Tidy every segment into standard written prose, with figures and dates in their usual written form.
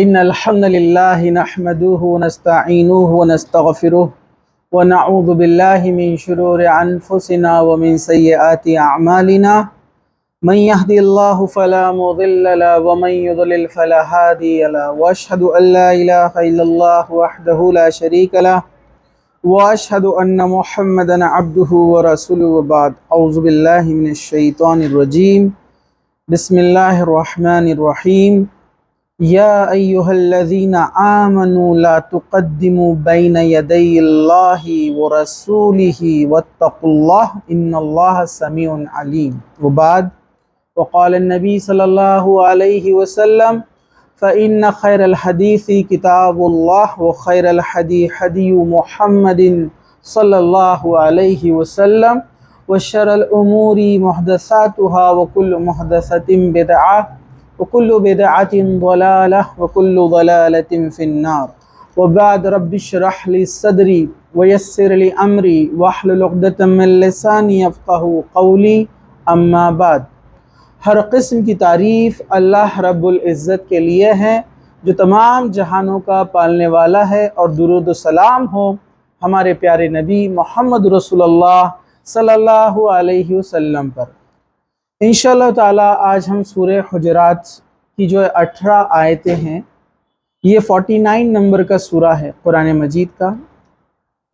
إن الحمد لله نحمده ونستعينه ونستغفره ونعوذ بالله من شرور أنفسنا ومن سيئات أعمالنا من يهدي الله فلا مضل له ومن يضلل فلا هادي له وأشهد أن لا إله إلا الله وحده لا شريك له وأشهد أن محمدا عبده ورسوله وبعد أعوذ بالله من الشيطان الرجيم بسم الله الرحمن الرحيم یا ایہا الذین آمنوا لا تقدموا بین یدی اللہ ورسولہ واتقوا اللہ ان اللہ سمیع علیم وبعد وقال النبی صلی اللہ علیہ وسلم فإن خیر الحدیث کتاب اللہ وخیر الحدی حدی محمد صلی اللہ علیہ وسلم وشر الامور محدثاتها وکل محدثۃ بدعہ وكل بدعة ضلالة وكل ضلالة في النار وبعد رب اشرح لي صدري ويسر لي أمري واحلل عقدة من لساني يفقهوا قولي اما بعد۔ ہر قسم کی تعریف اللہ رب العزت کے لیے ہے جو تمام جہانوں کا پالنے والا ہے، اور درود و سلام ہو ہمارے پیارے نبی محمد رسول اللہ صلی اللہ علیہ وسلم پر۔ انشاءاللہ تعالی آج ہم سورہ حجرات کی جو 18 آیتیں ہیں، یہ 49 نمبر کا سورہ ہے قرآن مجید کا۔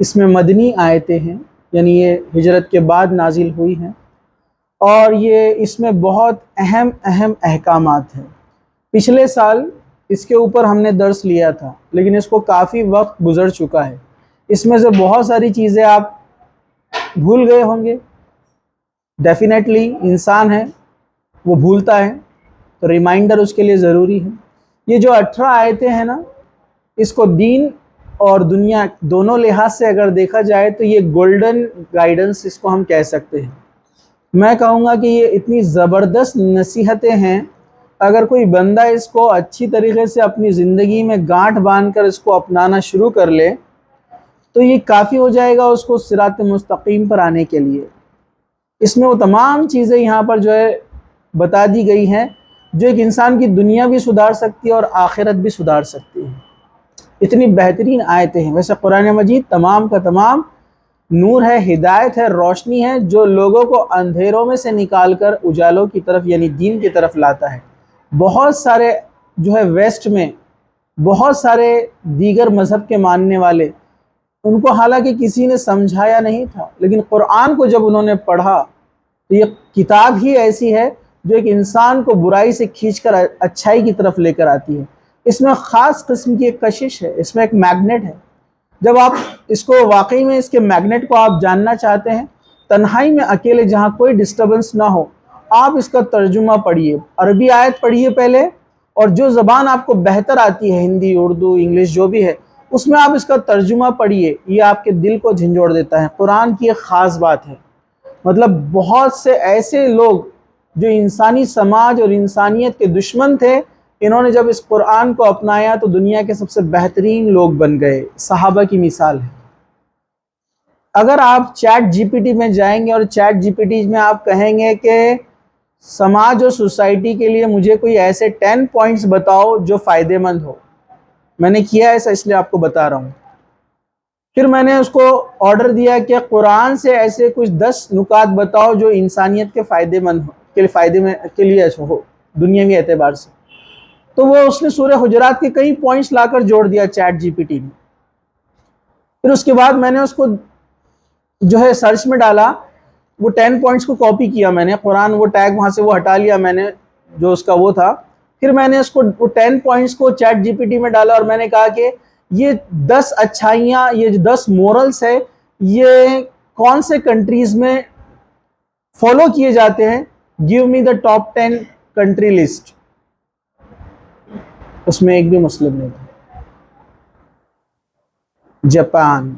اس میں مدنی آیتیں ہیں، یعنی یہ ہجرت کے بعد نازل ہوئی ہیں، اور یہ اس میں بہت اہم احکامات ہیں۔ پچھلے سال اس کے اوپر ہم نے درس لیا تھا، لیکن اس کو کافی وقت گزر چکا ہے۔ اس میں سے بہت ساری چیزیں آپ بھول گئے ہوں گے۔ ڈیفینیٹلی انسان ہے، وہ بھولتا ہے، تو ریمائنڈر اس کے لیے ضروری ہے۔ یہ جو 18 آیتیں ہیں نا، اس کو دین اور دنیا دونوں لحاظ سے اگر دیکھا جائے تو یہ گولڈن گائیڈنس اس کو ہم کہہ سکتے ہیں۔ میں کہوں گا کہ یہ اتنی زبردست نصیحتیں ہیں، اگر کوئی بندہ اس کو اچھی طریقے سے اپنی زندگی میں گانٹھ باندھ کر اس کو اپنانا شروع کر لے تو یہ کافی ہو جائے گا اس کو صراط مستقیم پر آنے کے لیے۔ اس میں وہ تمام چیزیں یہاں پر جو ہے بتا دی گئی ہیں جو ایک انسان کی دنیا بھی سدھار سکتی ہے اور آخرت بھی سدھار سکتی ہے۔ اتنی بہترین آیتیں ہیں۔ ویسے قرآن مجید تمام کا تمام نور ہے، ہدایت ہے، روشنی ہے، جو لوگوں کو اندھیروں میں سے نکال کر اجالوں کی طرف یعنی دین کی طرف لاتا ہے۔ بہت سارے جو ہے ویسٹ میں بہت سارے دیگر مذہب کے ماننے والے، ان کو حالانکہ کسی نے سمجھایا نہیں تھا، لیکن قرآن کو جب انہوں نے پڑھا تو یہ کتاب ہی ایسی ہے جو ایک انسان کو برائی سے کھینچ کر اچھائی کی طرف لے کر آتی ہے۔ اس میں خاص قسم کی ایک کشش ہے، اس میں ایک میگنیٹ ہے۔ جب آپ اس کو واقعی میں اس کے میگنیٹ کو آپ جاننا چاہتے ہیں، تنہائی میں اکیلے جہاں کوئی ڈسٹربنس نہ ہو، آپ اس کا ترجمہ پڑھیے، عربی آیت پڑھیے پہلے، اور جو زبان آپ کو بہتر آتی ہے، ہندی، اردو، انگلش جو بھی ہے، اس میں آپ اس کا ترجمہ پڑھیے۔ یہ آپ کے دل کو جھنجھوڑ دیتا ہے۔ قرآن کی ایک خاص بات ہے، مطلب بہت سے ایسے لوگ جو انسانی سماج اور انسانیت کے دشمن تھے، انہوں نے جب اس قرآن کو اپنایا تو دنیا کے سب سے بہترین لوگ بن گئے۔ صحابہ کی مثال ہے۔ اگر آپ چیٹ جی پی ٹی میں جائیں گے اور چیٹ جی پی ٹی میں آپ کہیں گے کہ سماج اور سوسائٹی کے لیے مجھے کوئی ایسے 10 پوائنٹس بتاؤ جو فائدے مند ہو، میں نے کیا ایسا اس لیے آپ کو بتا رہا ہوں۔ پھر میں نے اس کو آرڈر دیا کہ قرآن سے ایسے کچھ 10 نکات بتاؤ جو انسانیت کے فائدے مند ہو، کے لیے ہو دنیاوی اعتبار سے، تو وہ اس نے سورہ حجرات کے کئی پوائنٹس لا کر جوڑ دیا چیٹ جی پی ٹی میں۔ پھر اس کے بعد میں نے اس کو جو ہے سرچ میں ڈالا، وہ 10 پوائنٹس کو کاپی کیا میں نے، قرآن وہ ٹیگ وہاں سے وہ ہٹا لیا میں نے جو اس کا وہ تھا۔ پھر میں نے اس کو 10 پوائنٹس کو چیٹ جی پی ٹی میں ڈالا اور میں نے کہا کہ یہ 10 اچھائیاں، یہ جو 10 مورلز ہے، یہ کون سے کنٹریز میں فالو کیے جاتے ہیں، give me the top 10 country list. اس میں ایک بھی مسلم نہیں تھا۔ جاپان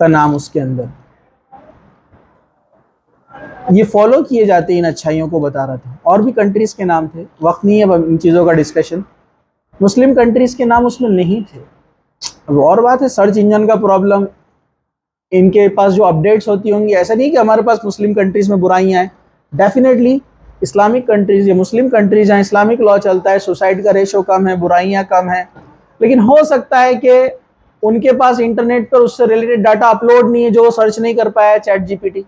کا نام اس کے اندر، یہ فالو کیے جاتے ہیں، ان اچھائیوں کو بتا رہا تھا۔ اور بھی کنٹریز کے نام تھے، وقت نہیں ہے اب ان چیزوں کا ڈسکشن۔ مسلم کنٹریز کے نام اس میں نہیں تھے۔ اب اور بات ہے سرچ انجن کا پرابلم، ان کے پاس جو اپڈیٹس ہوتی ہوں گی، ایسا نہیں کہ ہمارے پاس مسلم کنٹریز میں برائیاں ہیں، ڈیفینیٹلی اسلامک کنٹریز، یہ مسلم کنٹریز ہیں، اسلامک لا چلتا ہے، سوسائڈ کا ریشو کم ہے، برائیاں کم ہیں، لیکن ہو سکتا ہے کہ ان کے پاس انٹرنیٹ پر اس سے ریلیٹڈ ڈاٹا اپلوڈ نہیں ہے جو وہ سرچ نہیں کر پایا چیٹ جی پی ٹی۔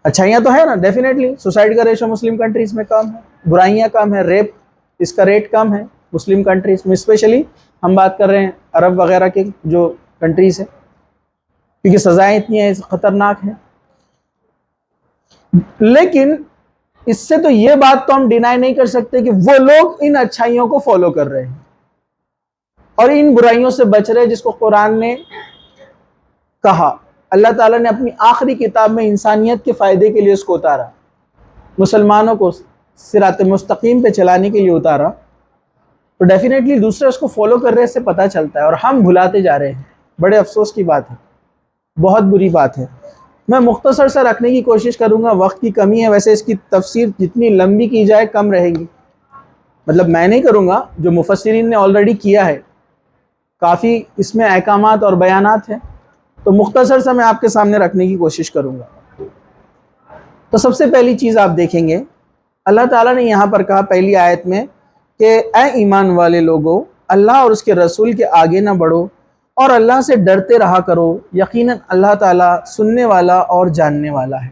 اچھائیاں تو ہے نا، ڈیفینیٹلی سوسائڈ کا ریشو مسلم کنٹریز میں کم ہے، برائیاں کم ہے، ریپ اس کا ریٹ کم ہے مسلم کنٹریز میں، اسپیشلی ہم بات کر رہے ہیں عرب وغیرہ کے جو کنٹریز ہیں، کیونکہ سزائیں اتنی ہیں، خطرناک ہیں۔ لیکن اس سے تو یہ بات تو ہم ڈینائی نہیں کر سکتے کہ وہ لوگ ان اچھائیوں کو فالو کر رہے ہیں اور ان برائیوں سے بچ رہے ہیں جس کو قرآن نے کہا، اللہ تعالیٰ نے اپنی آخری کتاب میں انسانیت کے فائدے کے لیے اس کو اتارا، مسلمانوں کو صراط مستقیم پہ چلانے کے لیے اتارا، تو ڈیفینیٹلی دوسرے اس کو فالو کر رہے سے پتہ چلتا ہے، اور ہم بھلاتے جا رہے ہیں۔ بڑے افسوس کی بات ہے، بہت بری بات ہے۔ میں مختصر سا رکھنے کی کوشش کروں گا، وقت کی کمی ہے، ویسے اس کی تفسیر جتنی لمبی کی جائے کم رہے گی، مطلب میں نہیں کروں گا، جو مفسرین نے آلریڈی کیا ہے، کافی اس میں احکامات اور بیانات ہیں، تو مختصر سا میں آپ کے سامنے رکھنے کی کوشش کروں گا۔ تو سب سے پہلی چیز آپ دیکھیں گے، اللہ تعالیٰ نے یہاں پر کہا پہلی آیت میں کہ اے ایمان والے لوگوں، اللہ اور اس کے رسول کے آگے نہ بڑھو اور اللہ سے ڈرتے رہا کرو، یقیناً اللہ تعالیٰ سننے والا اور جاننے والا ہے۔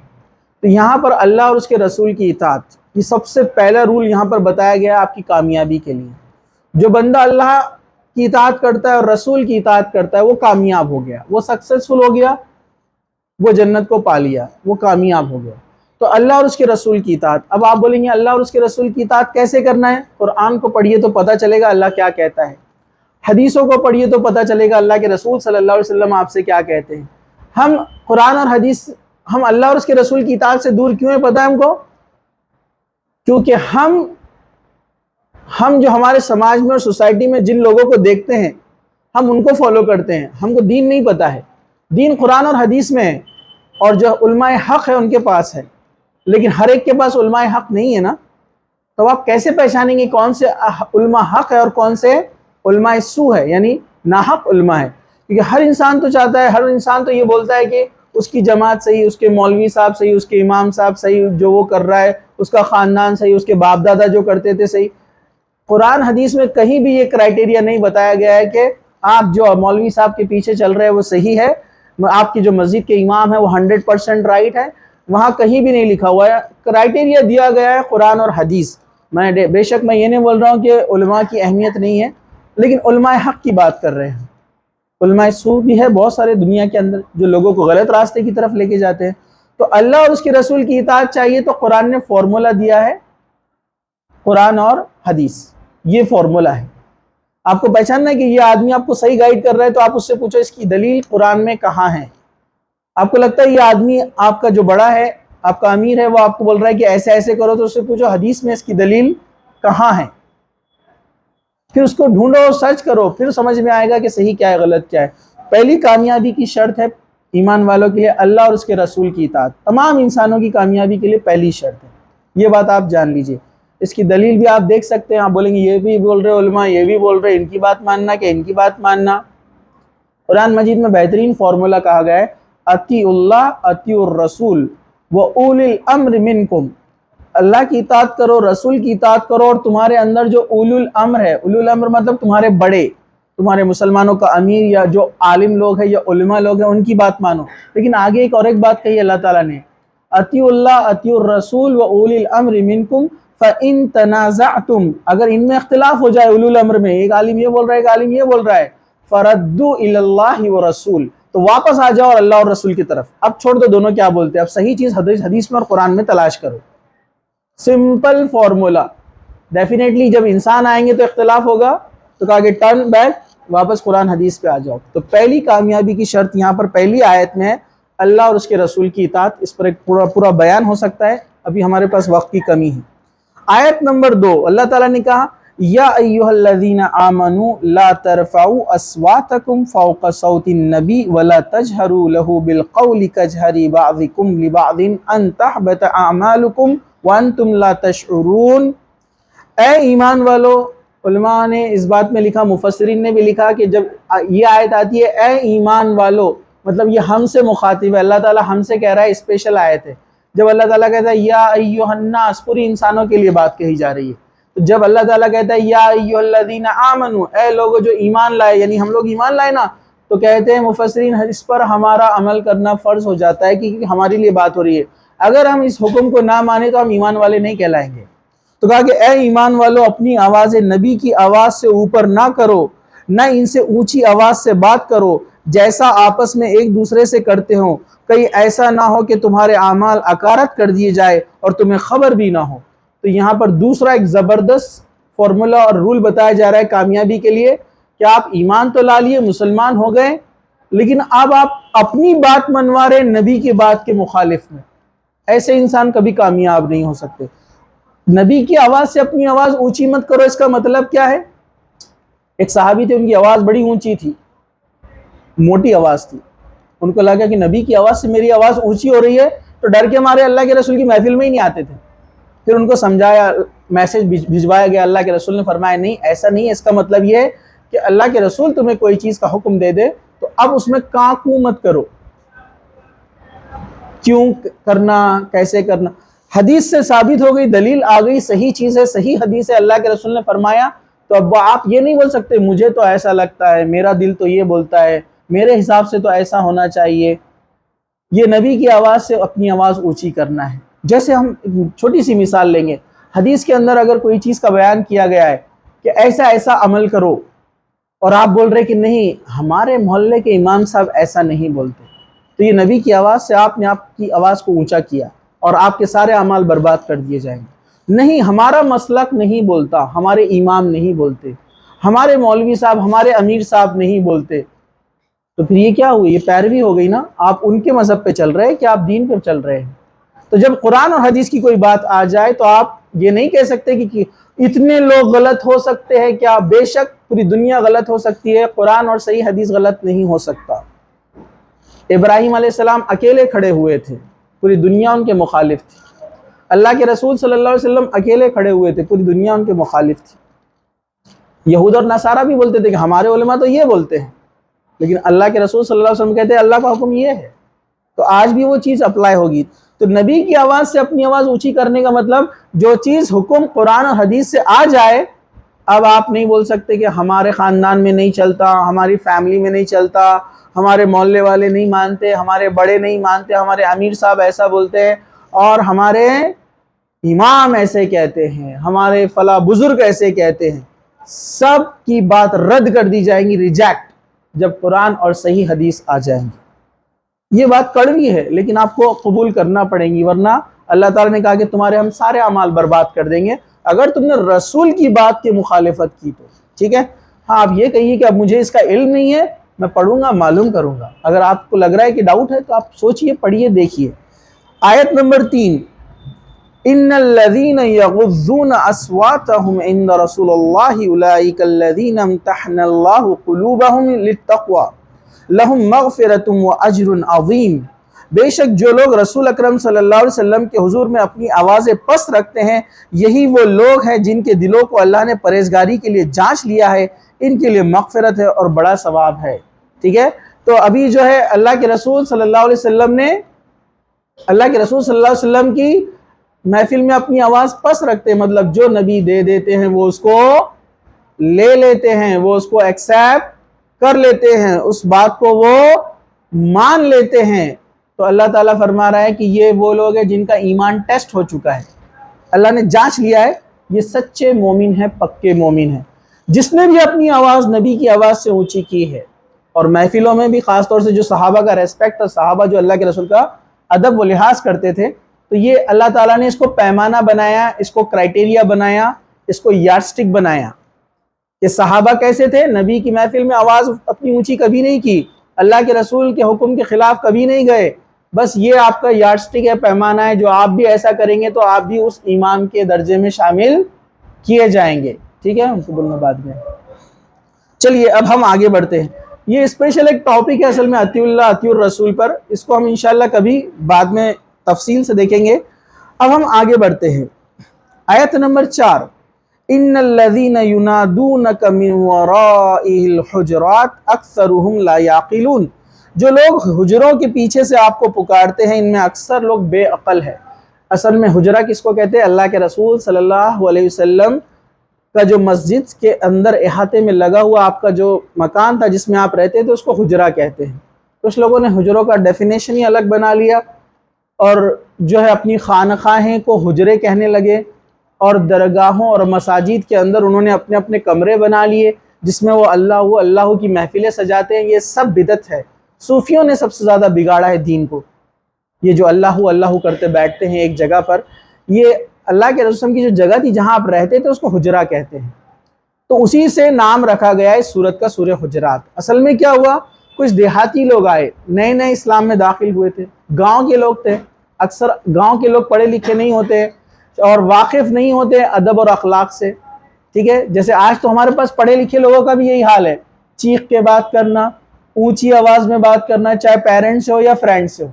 تو یہاں پر اللہ اور اس کے رسول کی اطاعت، یہ سب سے پہلا رول یہاں پر بتایا گیا ہے آپ کی کامیابی کے لیے۔ جو بندہ اللہ کی اطاعت کرتا ہے اور رسول کی اطاعت کرتا ہے وہ کامیاب ہو گیا، وہ سکسیسفل ہو گیا، وہ جنت کو پا لیا، وہ کامیاب ہو گیا۔ تو اللہ اور اس کے رسول کی اطاعت، اب آپ بولیں گے اللہ اور اس کے رسول کی اطاعت کیسے کرنا ہے؟ قرآن کو پڑھیے تو پتہ چلے گا اللہ کیا کہتا ہے، حدیثوں کو پڑھیے تو پتہ چلے گا اللہ کے رسول صلی اللہ علیہ وسلم آپ سے کیا کہتے ہیں۔ ہم قرآن اور حدیث، ہم اللہ اور اس کے رسول کی اطاعت سے دور کیوں ہیں پتہ ہے ہم کو؟ کیونکہ ہم جو ہمارے سماج میں اور سوسائٹی میں جن لوگوں کو دیکھتے ہیں ہم ان کو فالو کرتے ہیں، ہم کو دین نہیں پتہ ہے۔ دین قرآن اور حدیث میں ہے، اور جو علماء حق ہے ان کے پاس ہے، لیکن ہر ایک کے پاس علماء حق نہیں ہے نا، تو آپ کیسے پہچانیں گے کون سے علماء حق ہے اور کون سے علماء سو ہے، یعنی ناحق علماء ہے؟ کیونکہ ہر انسان تو چاہتا ہے، ہر انسان تو یہ بولتا ہے کہ اس کی جماعت صحیح، اس کے مولوی صاحب صحیح، اس کے امام صاحب صحیح، جو وہ کر رہا ہے، اس کا خاندان صحیح، اس کے باپ دادا جو کرتے تھے صحیح۔ قرآن حدیث میں کہیں بھی یہ کرائٹیریا نہیں بتایا گیا ہے کہ آپ جو مولوی صاحب کے پیچھے چل رہے ہیں وہ صحیح ہے، آپ کی جو مسجد کے امام ہے وہ 100% رائٹ ہے، وہاں کہیں بھی نہیں لکھا ہوا ہے۔ کرائٹیریا دیا گیا ہے قرآن اور حدیث۔ میں بے شک میں یہ نہیں بول رہا ہوں کہ علماء کی اہمیت نہیں ہے، لیکن علماء حق کی بات کر رہے ہیں۔ علماء سو بھی ہے بہت سارے دنیا کے اندر جو لوگوں کو غلط راستے کی طرف لے کے جاتے ہیں۔ تو اللہ اور اس کے رسول کی اطاعت چاہیے تو قرآن نے فارمولا دیا ہے، قرآن اور حدیث، یہ فارمولا ہے۔ آپ کو پہچاننا ہے کہ یہ آدمی آپ کو صحیح گائیڈ کر رہا ہے تو آپ اس سے پوچھو اس کی دلیل قرآن میں کہاں ہے۔ آپ کو لگتا ہے یہ آدمی آپ کا جو بڑا ہے، آپ کا امیر ہے، وہ آپ کو بول رہا ہے کہ ایسے ایسے کرو، تو اس سے پوچھو حدیث میں اس کی دلیل کہاں ہے، پھر اس کو ڈھونڈو، سرچ کرو، پھر سمجھ میں آئے گا کہ صحیح کیا ہے غلط کیا ہے۔ پہلی کامیابی کی شرط ہے ایمان والوں کے لیے اللہ اور اس کے رسول کی اطاعت، تمام انسانوں کی کامیابی کے لیے پہلی شرط ہے، یہ بات آپ جان لیجئے۔ اس کی دلیل بھی آپ دیکھ سکتے ہیں، آپ بولیں گے یہ بھی بول رہے علماء، یہ بھی بول رہے ان کی بات ماننا کہ ان کی بات ماننا۔ قرآن مجید میں بہترین فارمولا کہا گیا ہے، اطیعوا اللہ اطیعوا الرسول واولی الامر منکم، اللہ کی اطاعت کرو، رسول کی اطاعت کرو، اور تمہارے اندر جو اولو الامر ہے، اولو الامر مطلب تمہارے بڑے، تمہارے مسلمانوں کا امیر یا جو عالم لوگ ہیں یا علماء لوگ ہیں ان کی بات مانو۔ لیکن آگے ایک بات کہی اللہ تعالیٰ نے، اطیعوا اللہ اطیعوا الرسول واولی الامر منکم فَإِن تَنَازَعْتُمْ، اگر ان میں اختلاف ہو جائے اولو الامر میں، ایک عالم یہ بول رہا ہے، ایک عالم یہ بول رہا ہے، فَرَدُّوا إِلَى اللَّهِ وَرَسُولِ، تو واپس آ جاؤ اللہ اور رسول کی طرف، اب چھوڑ دو دونوں کیا بولتے ہیں، اب صحیح چیز حدیث میں اور قرآن میں تلاش کرو۔ Simple formula. ڈیفینیٹلی جب انسان آئیں گے تو اختلاف ہوگا، تو کہا کہ ٹرن بیک، واپس قرآن حدیث پہ آ جاؤ۔ تو پہلی کامیابی کی شرط یہاں پر پہلی آیت میں ہے اللہ اور اس کے رسول کی اطاعت۔ اس پر ایک پورا بیان ہو سکتا ہے، ابھی ہمارے پاس وقت کی کمی ہے۔ آیت نمبر 2، اللہ تعالیٰ نے کہا یا ایھا الذین آمنوا لا ترفعوا اصواتکم فوق صوت النبی ولا تجہروا لہ بالقول کجہر بعضکم لبعض ان تحبط اعمالکم وانتم لا تشعرون۔ اے ایمان والو، علماء نے اس بات میں لکھا، مفسرین نے بھی لکھا کہ جب یہ آیت آتی ہے اے ایمان والو، مطلب یہ ہم سے مخاطب ہے، اللہ تعالیٰ ہم سے کہہ رہا ہے، اسپیشل آیت ہے جب اللہ تعالیٰ کہتا ہے یا ایھا الناس، پوری انسانوں کے لیے بات کہی جا رہی ہے. تو جب اللہ تعالیٰ کہتا ہے یا ایھا الذین آمنوا، اے لوگوں جو ایمان لائے، یعنی ہم لوگ ایمان لائے نا، تو کہتے ہیں مفسرین اس پر ہمارا عمل کرنا فرض ہو جاتا ہے کیونکہ ہمارے لیے بات ہو رہی ہے. اگر ہم اس حکم کو نہ مانیں تو ہم ایمان والے نہیں کہلائیں گے. تو کہا کہ اے ایمان والو، اپنی آواز نبی کی آواز سے اوپر نہ کرو، نہ ان سے اونچی آواز سے بات کرو جیسا آپس میں ایک دوسرے سے کرتے ہو، کہیں ایسا نہ ہو کہ تمہارے اعمال اکارت کر دیے جائے اور تمہیں خبر بھی نہ ہو. تو یہاں پر دوسرا ایک زبردست فارمولا اور رول بتایا جا رہا ہے کامیابی کے لیے کہ آپ ایمان تو لا لیے، مسلمان ہو گئے، لیکن اب آپ اپنی بات منوا رہے نبی کی بات کے مخالف میں. ایسے انسان کبھی کامیاب نہیں ہو سکتے. نبی کی آواز سے اپنی آواز اونچی مت کرو، اس کا مطلب کیا ہے؟ ایک صحابی تھے، ان کی آواز بڑی اونچی تھی، موٹی آواز تھی. ان کو لگا کہ نبی کی آواز سے میری آواز اونچی ہو رہی ہے، تو ڈر کے مارے اللہ کے رسول کی محفل میں ہی نہیں آتے تھے. پھر ان کو سمجھایا، میسج بھجوایا گیا، اللہ کے رسول نے فرمایا نہیں ایسا نہیں ہے، اس کا مطلب یہ ہے کہ اللہ کے رسول تمہیں کوئی چیز کا حکم دے دے تو اب اس میں کاں کوں مت کرو. کیوں کرنا، کیسے کرنا، حدیث سے ثابت ہو گئی، دلیل آ گئی، صحیح چیز ہے، صحیح حدیث ہے، اللہ کے رسول نے فرمایا. تو اب آپ یہ نہیں بول سکتے مجھے تو ایسا لگتا ہے، میرا دل تو یہ بولتا ہے، میرے حساب سے تو ایسا ہونا چاہیے. یہ نبی کی آواز سے اپنی آواز اونچی کرنا ہے. جیسے ہم چھوٹی سی مثال لیں گے، حدیث کے اندر اگر کوئی چیز کا بیان کیا گیا ہے کہ ایسا ایسا عمل کرو، اور آپ بول رہے کہ نہیں ہمارے محلے کے امام صاحب ایسا نہیں بولتے، تو یہ نبی کی آواز سے آپ نے آپ کی آواز کو اونچا کیا اور آپ کے سارے اعمال برباد کر دیے جائیں گے. نہیں، ہمارا مسلک نہیں بولتا، ہمارے امام نہیں بولتے، ہمارے مولوی صاحب، ہمارے امیر صاحب نہیں بولتے، تو پھر یہ کیا ہوئی؟ یہ پیروی ہو گئی نا. آپ ان کے مذہب پہ چل رہے ہیں کہ آپ دین پہ چل رہے ہیں. تو جب قرآن اور حدیث کی کوئی بات آ جائے تو آپ یہ نہیں کہہ سکتے کہ اتنے لوگ غلط ہو سکتے ہیں کیا؟ بے شک پوری دنیا غلط ہو سکتی ہے، قرآن اور صحیح حدیث غلط نہیں ہو سکتا. ابراہیم علیہ السلام اکیلے کھڑے ہوئے تھے، پوری دنیا ان کے مخالف تھی. اللہ کے رسول صلی اللہ علیہ وسلم اکیلے کھڑے ہوئے تھے، پوری دنیا ان کے مخالف تھی. یہود اور نصارہ بھی بولتے تھے کہ ہمارے علماء تو یہ بولتے ہیں، لیکن اللہ کے رسول صلی اللہ علیہ وسلم کہتے ہیں اللہ کا حکم یہ ہے. تو آج بھی وہ چیز اپلائی ہوگی. تو نبی کی آواز سے اپنی آواز اونچی کرنے کا مطلب جو چیز حکم قرآن اور حدیث سے آ جائے، اب آپ نہیں بول سکتے کہ ہمارے خاندان میں نہیں چلتا، ہماری فیملی میں نہیں چلتا، ہمارے محلے والے نہیں مانتے، ہمارے بڑے نہیں مانتے، ہمارے امیر صاحب ایسا بولتے ہیں اور ہمارے امام ایسے کہتے ہیں، ہمارے فلاں بزرگ ایسے کہتے ہیں. سب کی بات رد کر دی جائیں گی، ریجیکٹ، جب قرآن اور صحیح حدیث آ جائیں گی. یہ بات کڑوی ہے لیکن آپ کو قبول کرنا پڑیں گی، ورنہ اللہ تعالیٰ نے کہا کہ تمہارے ہم سارے اعمال برباد کر دیں گے اگر تم نے رسول کی بات کی مخالفت کی تو. ٹھیک ہے؟ ہاں، آپ یہ کہیے کہ اب مجھے اس کا علم نہیں ہے، میں پڑھوں گا، معلوم کروں گا. اگر آپ کو لگ رہا ہے کہ ڈاؤٹ ہے تو آپ سوچئے، پڑھیے، دیکھیے. آیت نمبر 3، ان الذين يغضون اصواتهم عند رسول الله اولئك الذين امتحن الله قلوبهم للتقوى لهم مغفرۃ واجر عظیم. بے شک جو لوگ رسول اکرم صلی اللہ علیہ وسلم کے حضور میں اپنی آوازیں پست رکھتے ہیں، یہی وہ لوگ ہیں جن کے دلوں کو اللہ نے پرہیزگاری کے لیے جانچ لیا ہے، ان کے لیے مغفرت ہے اور بڑا ثواب ہے. ٹھیک ہے؟ تو ابھی جو ہے اللہ کے رسول صلی اللہ علیہ وسلم کی محفل میں اپنی آواز پس رکھتے ہیں، مطلب جو نبی دے دیتے ہیں وہ اس کو لے لیتے ہیں، وہ اس کو ایکسیپٹ کر لیتے ہیں، اس بات کو وہ مان لیتے ہیں. تو اللہ تعالیٰ فرما رہا ہے کہ یہ وہ لوگ ہیں جن کا ایمان ٹیسٹ ہو چکا ہے، اللہ نے جانچ لیا ہے، یہ سچے مومن ہیں، پکے مومن ہیں. جس نے بھی اپنی آواز نبی کی آواز سے اونچی کی ہے، اور محفلوں میں بھی خاص طور سے جو صحابہ کا ریسپیکٹ، اور صحابہ جو اللہ کے رسول کا ادب و لحاظ کرتے تھے، تو یہ اللہ تعالیٰ نے اس کو پیمانہ بنایا، اس کو کرائٹیریا بنایا، اس کو یارڈ سٹک بنایا کہ صحابہ کیسے تھے. نبی کی محفل میں آواز اپنی اونچی کبھی نہیں کی، اللہ کے رسول کے حکم کے خلاف کبھی نہیں گئے. بس یہ آپ کا یارڈ سٹک ہے، پیمانہ ہے، جو آپ بھی ایسا کریں گے تو آپ بھی اس امام کے درجے میں شامل کیے جائیں گے. ٹھیک ہے؟ ان کو بولنا بعد میں. چلیے اب ہم آگے بڑھتے ہیں. یہ اسپیشل ایک ٹاپک ہے اصل میں اطیع اللہ اطیع الرسول پر، اس کو ہم انشاءاللہ کبھی بعد میں تفصیل سے دیکھیں گے. اب ہم آگے بڑھتے ہیں. آیت نمبر 4، ان الذين ينادونك من وراء الحجرات اکثرهم لا يعقلون. جو لوگ حجروں کے پیچھے سے آپ کو پکارتے ہیں ان میں اکثر لوگ بے عقل ہے۔ اصل میں حجرہ کس کو کہتے ہیں؟ اللہ کے رسول صلی اللہ علیہ وسلم کا جو مسجد کے اندر احاطے میں لگا ہوا آپ کا جو مکان تھا جس میں آپ رہتے تھے اس کو حجرہ کہتے ہیں۔ کچھ لوگوں نے حجروں کا ڈیفینیشن ہی الگ بنا لیا اور جو ہے اپنی خانقاہیں کو حجرے کہنے لگے، اور درگاہوں اور مساجد کے اندر انہوں نے اپنے اپنے کمرے بنا لیے جس میں وہ اللہ کی محفلیں سجاتے ہیں۔ یہ سب بدعت ہے۔ صوفیوں نے سب سے زیادہ بگاڑا ہے دین کو۔ یہ جو اللہ کرتے بیٹھتے ہیں ایک جگہ پر، یہ اللہ کے رسول کی جو جگہ تھی جہاں آپ رہتے تھے اس کو حجرہ کہتے ہیں۔ تو اسی سے نام رکھا گیا ہے سورت کا، سورہ حجرات۔ اصل میں کیا ہوا، کچھ دیہاتی لوگ آئے، نئے نئے اسلام میں داخل ہوئے تھے، گاؤں کے لوگ تھے۔ اکثر گاؤں کے لوگ پڑھے لکھے نہیں ہوتے اور واقف نہیں ہوتے ادب اور اخلاق سے، ٹھیک ہے؟ جیسے آج تو ہمارے پاس پڑھے لکھے لوگوں کا بھی یہی حال ہے، چیخ کے بات کرنا، اونچی آواز میں بات کرنا، چاہے پیرنٹس سے ہو یا فرینڈ سے ہو۔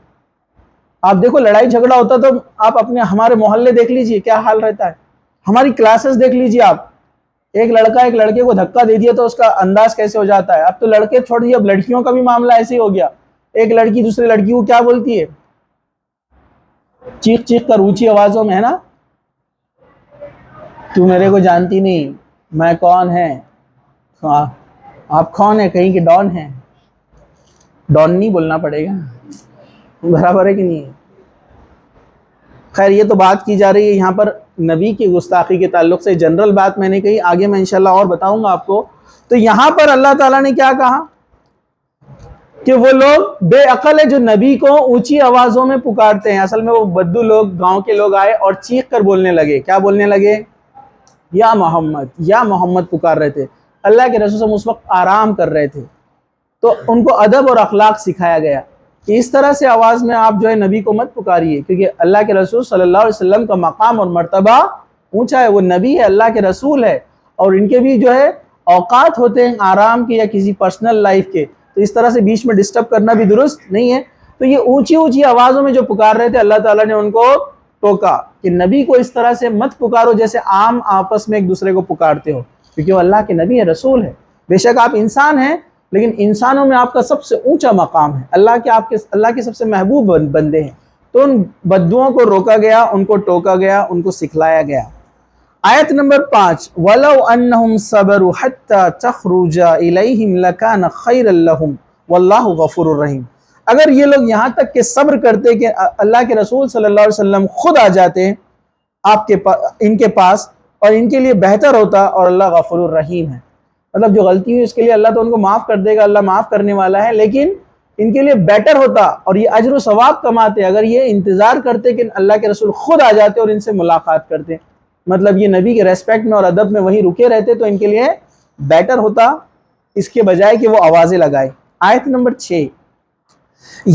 آپ دیکھو لڑائی جھگڑا ہوتا تو آپ ہمارے محلے دیکھ لیجئے کیا حال رہتا ہے، ہماری کلاسز دیکھ لیجئے آپ، ایک لڑکا ایک لڑکے کو دھکا دے دیا تو اس کا انداز کیسے ہو جاتا ہے۔ اب تو لڑکے چھوڑ دیے، اب لڑکیوں کا بھی معاملہ ایسے ہی ہو گیا، ایک لڑکی دوسری لڑکی کو کیا بولتی ہے، چیخ چیخ کر اونچی آوازوں میں، ہے نا، تو میرے کو جانتی نہیں، میں کون ہے، آپ کون ہیں، کہیں کے ڈان ہیں، ڈان نہیں بولنا پڑے گا، برابر ہے کہ نہیں؟ خیر یہ تو بات کی جا رہی ہے یہاں پر نبی کی گستاخی کے تعلق سے، جنرل بات میں نے کہی، آگے میں انشاءاللہ اور بتاؤں گا آپ کو۔ تو یہاں پر اللہ تعالیٰ نے کیا کہا کہ وہ لوگ بے عقل ہے جو نبی کو اونچی آوازوں میں پکارتے ہیں۔ اصل میں وہ بدو لوگ، گاؤں کے لوگ آئے اور چیخ کر بولنے لگے، کیا بولنے لگے؟ یا محمد پکار رہے تھے۔ اللہ کے رسول اس وقت آرام کر رہے تھے، تو ان کو ادب اور اخلاق سکھایا گیا کہ اس طرح سے آواز میں آپ جو ہے نبی کو مت پکاریے، کیونکہ اللہ کے رسول صلی اللہ علیہ وسلم کا مقام اور مرتبہ اونچا ہے، وہ نبی ہے، اللہ کے رسول ہے، اور ان کے بھی جو ہے اوقات ہوتے ہیں آرام کے یا کسی پرسنل لائف کے، تو اس طرح سے بیچ میں ڈسٹرب کرنا بھی درست نہیں ہے۔ تو یہ اونچی اونچی آوازوں میں جو پکار رہے تھے، اللہ تعالیٰ نے ان کو ٹوکا کہ نبی کو اس طرح سے مت پکارو جیسے عام آپس میں ایک دوسرے کو پکارتے ہو، کیونکہ وہ اللہ کے نبی ہے، رسول ہے۔ بے شک آپ انسان ہیں لیکن انسانوں میں آپ کا سب سے اونچا مقام ہے، اللہ کے سب سے محبوب بندے ہیں۔ تو ان بددعاؤں کو روکا گیا، ان کو ٹوکا گیا، ان کو سکھلایا گیا۔ آیت نمبر 5، وَلَوْ أَنَّهُمْ صَبَرُوا حَتَّى تَخْرُجَ إِلَيْهِمْ لَكَانَ خَيْرًا لَهُمْ وَاللَّهُ غَفُورٌ رَحِيمٌ۔ اگر یہ لوگ یہاں تک کہ صبر کرتے کہ اللہ کے رسول صلی اللہ علیہ وسلم خود آ جاتے ان کے پاس، اور ان کے لیے بہتر ہوتا، اور اللہ غفور الرحیم ہے، مطلب جو غلطی ہوئی اس کے لیے اللہ تو ان کو معاف کر دے گا، اللہ معاف کرنے والا ہے، لیکن ان کے لیے بیٹر ہوتا اور یہ اجر و ثواب کماتے اگر یہ انتظار کرتے کہ اللہ کے رسول خود آ جاتے اور ان سے ملاقات کرتے، مطلب یہ نبی کے ریسپیکٹ میں اور ادب میں وہیں رکے رہتے تو ان کے لیے بیٹر ہوتا، اس کے بجائے کہ وہ آوازیں لگائے۔ آیت نمبر 6،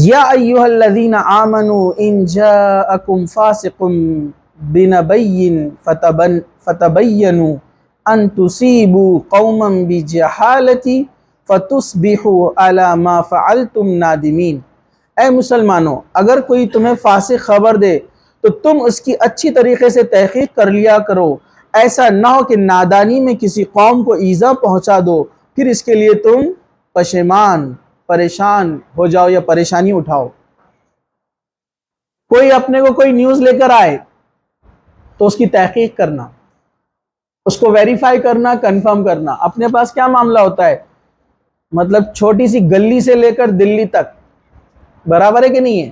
یا ایھا الذین آمنوا ان جاءکم فاسق بنبی فتبینوا ان تصیبوا قوما بجہالۃ فتصبحوا علی ما فعلتم نادمین۔ اے مسلمانوں، اگر کوئی تمہیں فاسق خبر دے تو تم اس کی اچھی طریقے سے تحقیق کر لیا کرو، ایسا نہ ہو کہ نادانی میں کسی قوم کو ایذا پہنچا دو، پھر اس کے لیے تم پریشان ہو جاؤ یا پریشانی اٹھاؤ۔ کوئی اپنے کو کوئی نیوز لے کر آئے تو اس کی تحقیق کرنا، اس کو ویریفائی کرنا، کنفرم کرنا۔ اپنے پاس کیا معاملہ ہوتا ہے، مطلب چھوٹی سی گلی سے لے کر دلی تک، برابر ہے کہ نہیں ہے؟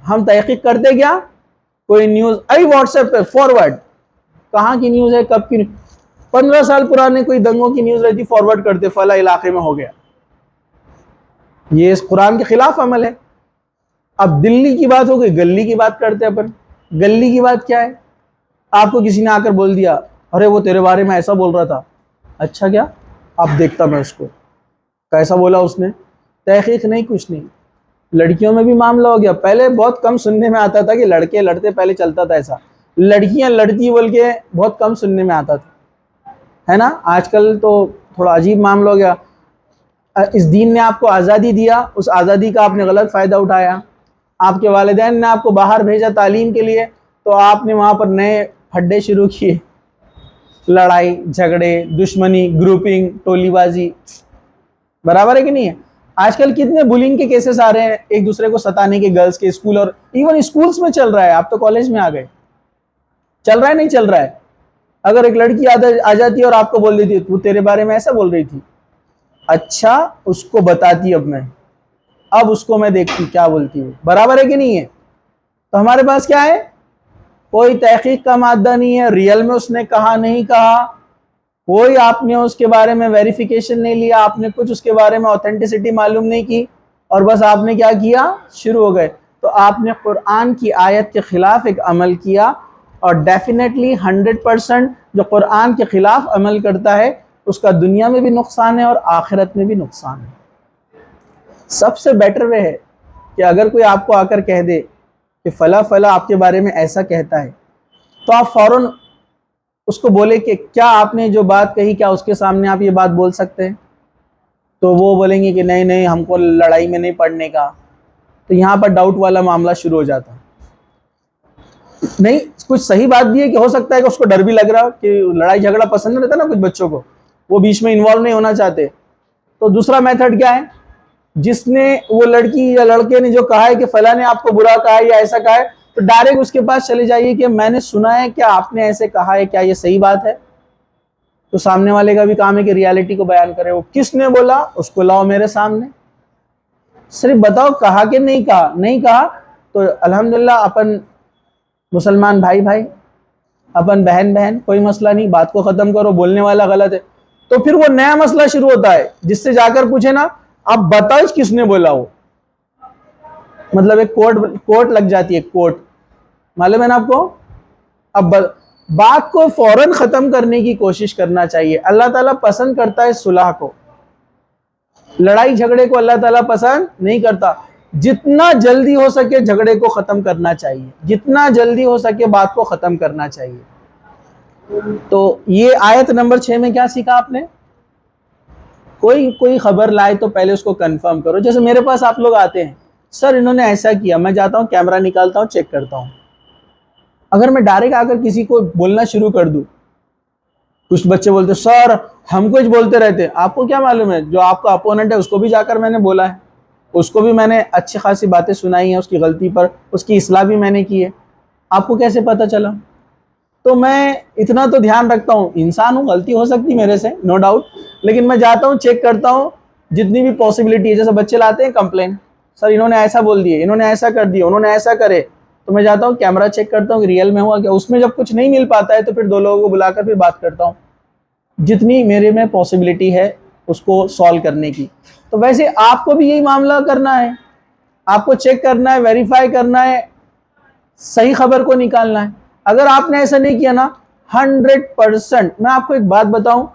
ہم تحقیق کرتے کیا، کوئی نیوز آئی واٹس ایپ پہ فارورڈ، کہاں کی نیوز ہے، کب کی، 15 سال پرانے کوئی دنگوں کی نیوز رہتی، فارورڈ کرتے فلاں علاقے میں ہو گیا۔ یہ اس قرآن کے خلاف عمل ہے۔ اب دلی کی بات ہو گئی، گلی کی بات کرتے اپن۔ گلی کی بات کیا ہے، آپ کو کسی نے آ کر بول دیا، ارے وہ تیرے بارے میں ایسا بول رہا تھا، اچھا کیا، اب دیکھتا میں اس کو کیسا بولا اس نے، تحقیق نہیں، کچھ نہیں۔ لڑکیوں میں بھی معاملہ ہو گیا، پہلے بہت کم سننے میں آتا تھا کہ لڑکے لڑتے، پہلے چلتا تھا ایسا، لڑکیاں لڑتی بول کے بہت کم سننے میں آتا تھا، ہے نا؟ آج کل تو تھوڑا عجیب معاملہ ہو گیا۔ اس دین نے آپ کو آزادی دیا، اس آزادی کا آپ نے غلط فائدہ اٹھایا۔ آپ کے والدین نے آپ کو باہر بھیجا تعلیم کے لیے، تو آپ نے وہاں پر نئے پھڈے شروع کیے، لڑائی جھگڑے، دشمنی، گروپنگ، ٹولی بازی، برابر ہے کہ نہیں ہے؟ آج کل کتنے بلنگ کے کیسز آ رہے ہیں ایک دوسرے کو ستانے کے، گرلز کے اسکول، اور ایون اسکولز میں چل رہا ہے. آپ تو کالج میں آ گئے، چل رہا ہے نہیں چل رہا ہے؟ اگر ایک لڑکی آ جاتی ہے اور آپ کو بول دیتی ہے وہ تیرے بارے میں ایسا بول رہی تھی، اچھا اس کو بتاتی، اب اس کو میں دیکھتی کیا بولتی ہوں، برابر ہے کہ نہیں ہے؟ تو ہمارے پاس کیا ہے؟ کوئی تحقیق کا مادہ نہیں ہے، ریئل میں اس نے کہا نہیں کہا، کوئی آپ نے اس کے بارے میں ویریفیکیشن نہیں لیا، آپ نے کچھ اس کے بارے میں اوتھینٹسٹی معلوم نہیں کی، اور بس آپ نے کیا کیا؟ شروع ہو گئے. تو آپ نے قرآن کی آیت کے خلاف ایک عمل کیا، اور ڈیفینیٹلی 100% جو قرآن کے خلاف عمل کرتا ہے اس کا دنیا میں بھی نقصان ہے اور آخرت میں بھی نقصان ہے. سب سے بیٹر وہ ہے کہ اگر کوئی آپ کو آ کر کہہ دے کہ فلاں فلاں آپ کے بارے میں ایسا کہتا ہے، تو آپ فوراً اس کو بولے کہ کیا آپ نے جو بات کہی کیا اس کے سامنے آپ یہ بات بول سکتے ہیں؟ تو وہ بولیں گے کہ نہیں نہیں ہم کو لڑائی میں نہیں پڑنے کا. تو یہاں پر ڈاؤٹ والا معاملہ شروع ہو جاتا ہے. نہیں، کچھ صحیح بات بھی ہے کہ ہو سکتا ہے کہ اس کو ڈر بھی لگ رہا کہ لڑائی جھگڑا پسند نہیں رہتا نا کچھ بچوں کو، وہ بیچ میں انوالو نہیں ہونا چاہتے. تو دوسرا میتھڈ کیا ہے؟ جس نے وہ لڑکی یا لڑکے نے جو کہا ہے کہ فلاں نے آپ کو برا کہا ہے یا ایسا کہا ہے، تو ڈائریکٹ اس کے پاس چلے جائیے کہ میں نے سنا ہے، کیا آپ نے ایسے کہا ہے، کیا یہ صحیح بات ہے؟ تو سامنے والے کا بھی کام ہے کہ ریالٹی کو بیان کرے. وہ کس نے بولا اس کو لاؤ میرے سامنے، صرف بتاؤ کہا کہ نہیں کہا. نہیں کہا تو الحمدللہ اپن مسلمان بھائی بھائی، اپن بہن بہن، کوئی مسئلہ نہیں، بات کو ختم کرو. بولنے والا غلط ہے تو پھر وہ نیا مسئلہ شروع ہوتا ہے جس سے جا کر پوچھے نا اب بتاؤ کس نے بولا. وہ مطلب ایک کوٹ لگ جاتی ہے، کوٹ معلوم ہے نا آپ کو. اب بات کو فوراً ختم کرنے کی کوشش کرنا چاہیے. اللہ تعالیٰ پسند کرتا ہے صلح کو، لڑائی جھگڑے کو اللہ تعالیٰ پسند نہیں کرتا. جتنا جلدی ہو سکے جھگڑے کو ختم کرنا چاہیے، جتنا جلدی ہو سکے بات کو ختم کرنا چاہیے. تو یہ آیت نمبر 6 میں کیا سیکھا آپ نے؟ کوئی خبر لائے تو پہلے اس کو کنفرم کرو. جیسے میرے پاس آپ لوگ آتے ہیں، سر انہوں نے ایسا کیا، میں جاتا ہوں کیمرہ نکالتا ہوں چیک کرتا ہوں. اگر میں ڈائریکٹ آ کر کسی کو بولنا شروع کر دوں، کچھ بچے بولتے سر ہم کچھ بولتے رہتے، آپ کو کیا معلوم ہے جو آپ کا اپوننٹ ہے اس کو بھی جا کر میں نے بولا ہے، اس کو بھی میں نے اچھی خاصی باتیں سنائی ہیں، اس کی غلطی پر اس کی اصلاح بھی میں نے کی ہے، آپ کو کیسے پتہ چلا؟ تو میں اتنا تو دھیان رکھتا ہوں، انسان ہوں، غلطی ہو سکتی میرے سے نو ڈاؤٹ، لیکن میں جاتا ہوں چیک کرتا ہوں جتنی بھی پاسبلٹی ہے. جیسے بچے لاتے ہیں کمپلین، سر انہوں نے ایسا بول دیے، انہوں نے ایسا کر دیا، انہوں نے ایسا کرے، تو میں جاتا ہوں کیمرہ چیک کرتا ہوں کہ ریئل میں ہوا کیا. اس میں جب کچھ نہیں مل پاتا ہے تو پھر 2 لوگوں کو بلا کر پھر بات کرتا ہوں جتنی میرے میں پاسبلٹی ہے اس کو سالو کرنے کی. تو ویسے آپ کو بھی یہی معاملہ کرنا ہے، آپ کو چیک کرنا ہے، ویریفائی کرنا ہے، صحیح خبر کو نکالنا ہے. اگر آپ نے ایسا نہیں کیا نا 100%، میں آپ کو ایک بات بتاؤں،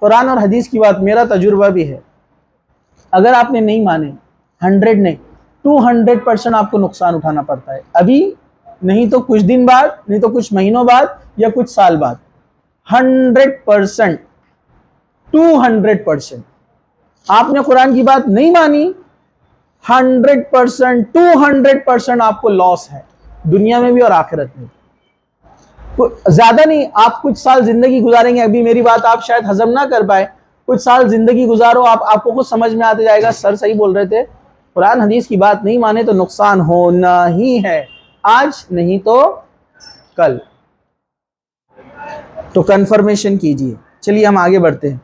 قرآن اور حدیث کی بات، میرا تجربہ بھی ہے، اگر آپ نے نہیں مانے 100 نہیں 200% آپ کو نقصان اٹھانا پڑتا ہے. ابھی نہیں تو کچھ دن بعد، نہیں تو کچھ مہینوں بعد یا کچھ سال بعد. 100% 200% آپ نے قرآن کی بات نہیں مانی، 100% 200% آپ کو لاس ہے، دنیا میں بھی اور آخرت میں. زیادہ نہیں، آپ کچھ سال زندگی گزاریں گے، ابھی میری بات آپ شاید ہضم نہ کر پائے، کچھ سال زندگی گزارو، آپ کو خود سمجھ میں آتے جائے گا سر صحیح بول رہے تھے. قرآن حدیث کی بات نہیں مانے تو نقصان ہونا ہی ہے، آج نہیں تو کل. تو کنفرمیشن کیجئے. چلیے ہم آگے بڑھتے ہیں.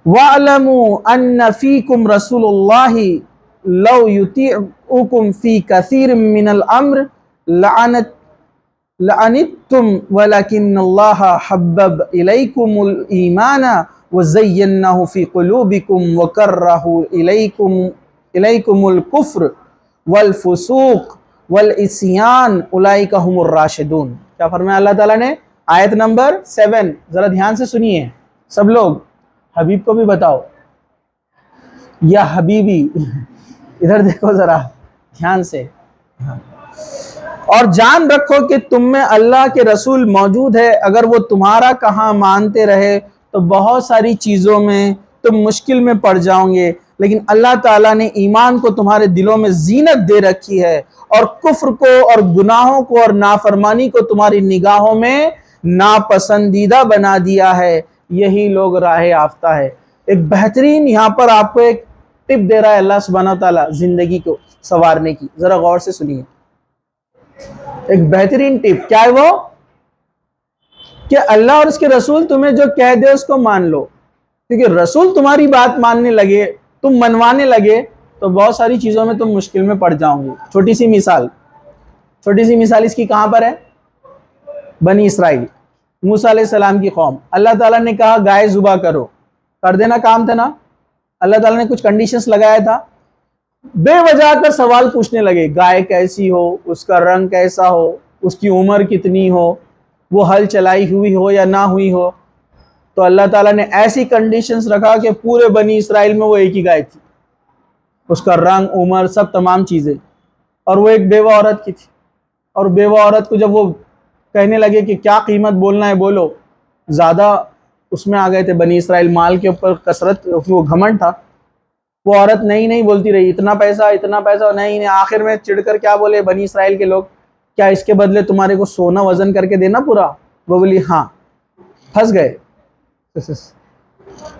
وَاعْلَمُوا أَنَّ فِيكُمْ رَسُولُ اللَّهِ لَوْ يُطِيعُكُمْ فِي كَثِيرٍ مِّنَ الْأَمْرِ لَعَنِتُّمْ وَلَكِنَّ اللَّهَ حَبَّبَ إِلَيْكُمُ الْإِيمَانَ وَزَيَّنَّهُ فِي قُلُوبِكُمْ وَكَرَّهَ إِلَيْكُمُ الْكُفْرَ وَالْفُسُوقَ وَالْعِصْيَانَ أُولَئِكَ هُمُ الرَّاشِدُونَ. کیا فرمایا اللہ تعالیٰ نے؟ آیت نمبر 7، ذرا دھیان سے سنیے سب لوگ، حبیب کو بھی بتاؤ یا حبیبی، ادھر دیکھو ذرا دھیان سے. اور جان رکھو کہ تم میں اللہ کے رسول موجود ہے، اگر وہ تمہارا کہاں مانتے رہے تو بہت ساری چیزوں میں تم مشکل میں پڑ جاؤ گے، لیکن اللہ تعالیٰ نے ایمان کو تمہارے دلوں میں زینت دے رکھی ہے، اور کفر کو اور گناہوں کو اور نافرمانی کو تمہاری نگاہوں میں ناپسندیدہ بنا دیا ہے، یہی لوگ راہ یافتہ ہے. ایک بہترین یہاں پر آپ کو ایک ٹپ دے رہا ہے اللہ سبحانہ و تعالیٰ زندگی کو سنوارنے کی. ذرا غور سے سنیے, ایک بہترین ٹپ. کیا ہے وہ؟ کہ اللہ اور اس کے رسول تمہیں جو کہہ دے اس کو مان لو, کیونکہ رسول تمہاری بات ماننے لگے, تم منوانے لگے, تو بہت ساری چیزوں میں تم مشکل میں پڑ جاؤ گے. چھوٹی سی مثال اس کی کہاں پر ہے؟ بنی اسرائیل, موسیٰ علیہ السلام کی قوم. اللہ تعالیٰ نے کہا گائے ذبح کرو, کر دینا کام تھا نا. اللہ تعالیٰ نے کچھ کنڈیشنز لگایا تھا, بے وجہ کر سوال پوچھنے لگے, گائے کیسی ہو, اس کا رنگ کیسا ہو, اس کی عمر کتنی ہو, وہ ہل چلائی ہوئی ہو یا نہ ہوئی ہو. تو اللہ تعالیٰ نے ایسی کنڈیشنز رکھا کہ پورے بنی اسرائیل میں وہ ایک ہی گائے تھی, اس کا رنگ, عمر, سب تمام چیزیں, اور وہ ایک بیوہ عورت کی تھی. اور بیوہ عورت کو جب وہ کہنے لگے کہ کیا قیمت بولنا ہے بولو, زیادہ اس میں آ گئے تھے بنی اسرائیل, مال کے اوپر کثرت, وہ گھمنڈ تھا. وہ عورت نہیں بولتی رہی, اتنا پیسہ نہیں. آخر میں چڑھ کر کیا بولے بنی اسرائیل کے لوگ, کیا اس کے بدلے تمہارے کو سونا وزن کر کے دینا پورا؟ وہ بولی ہاں. پھنس گئے.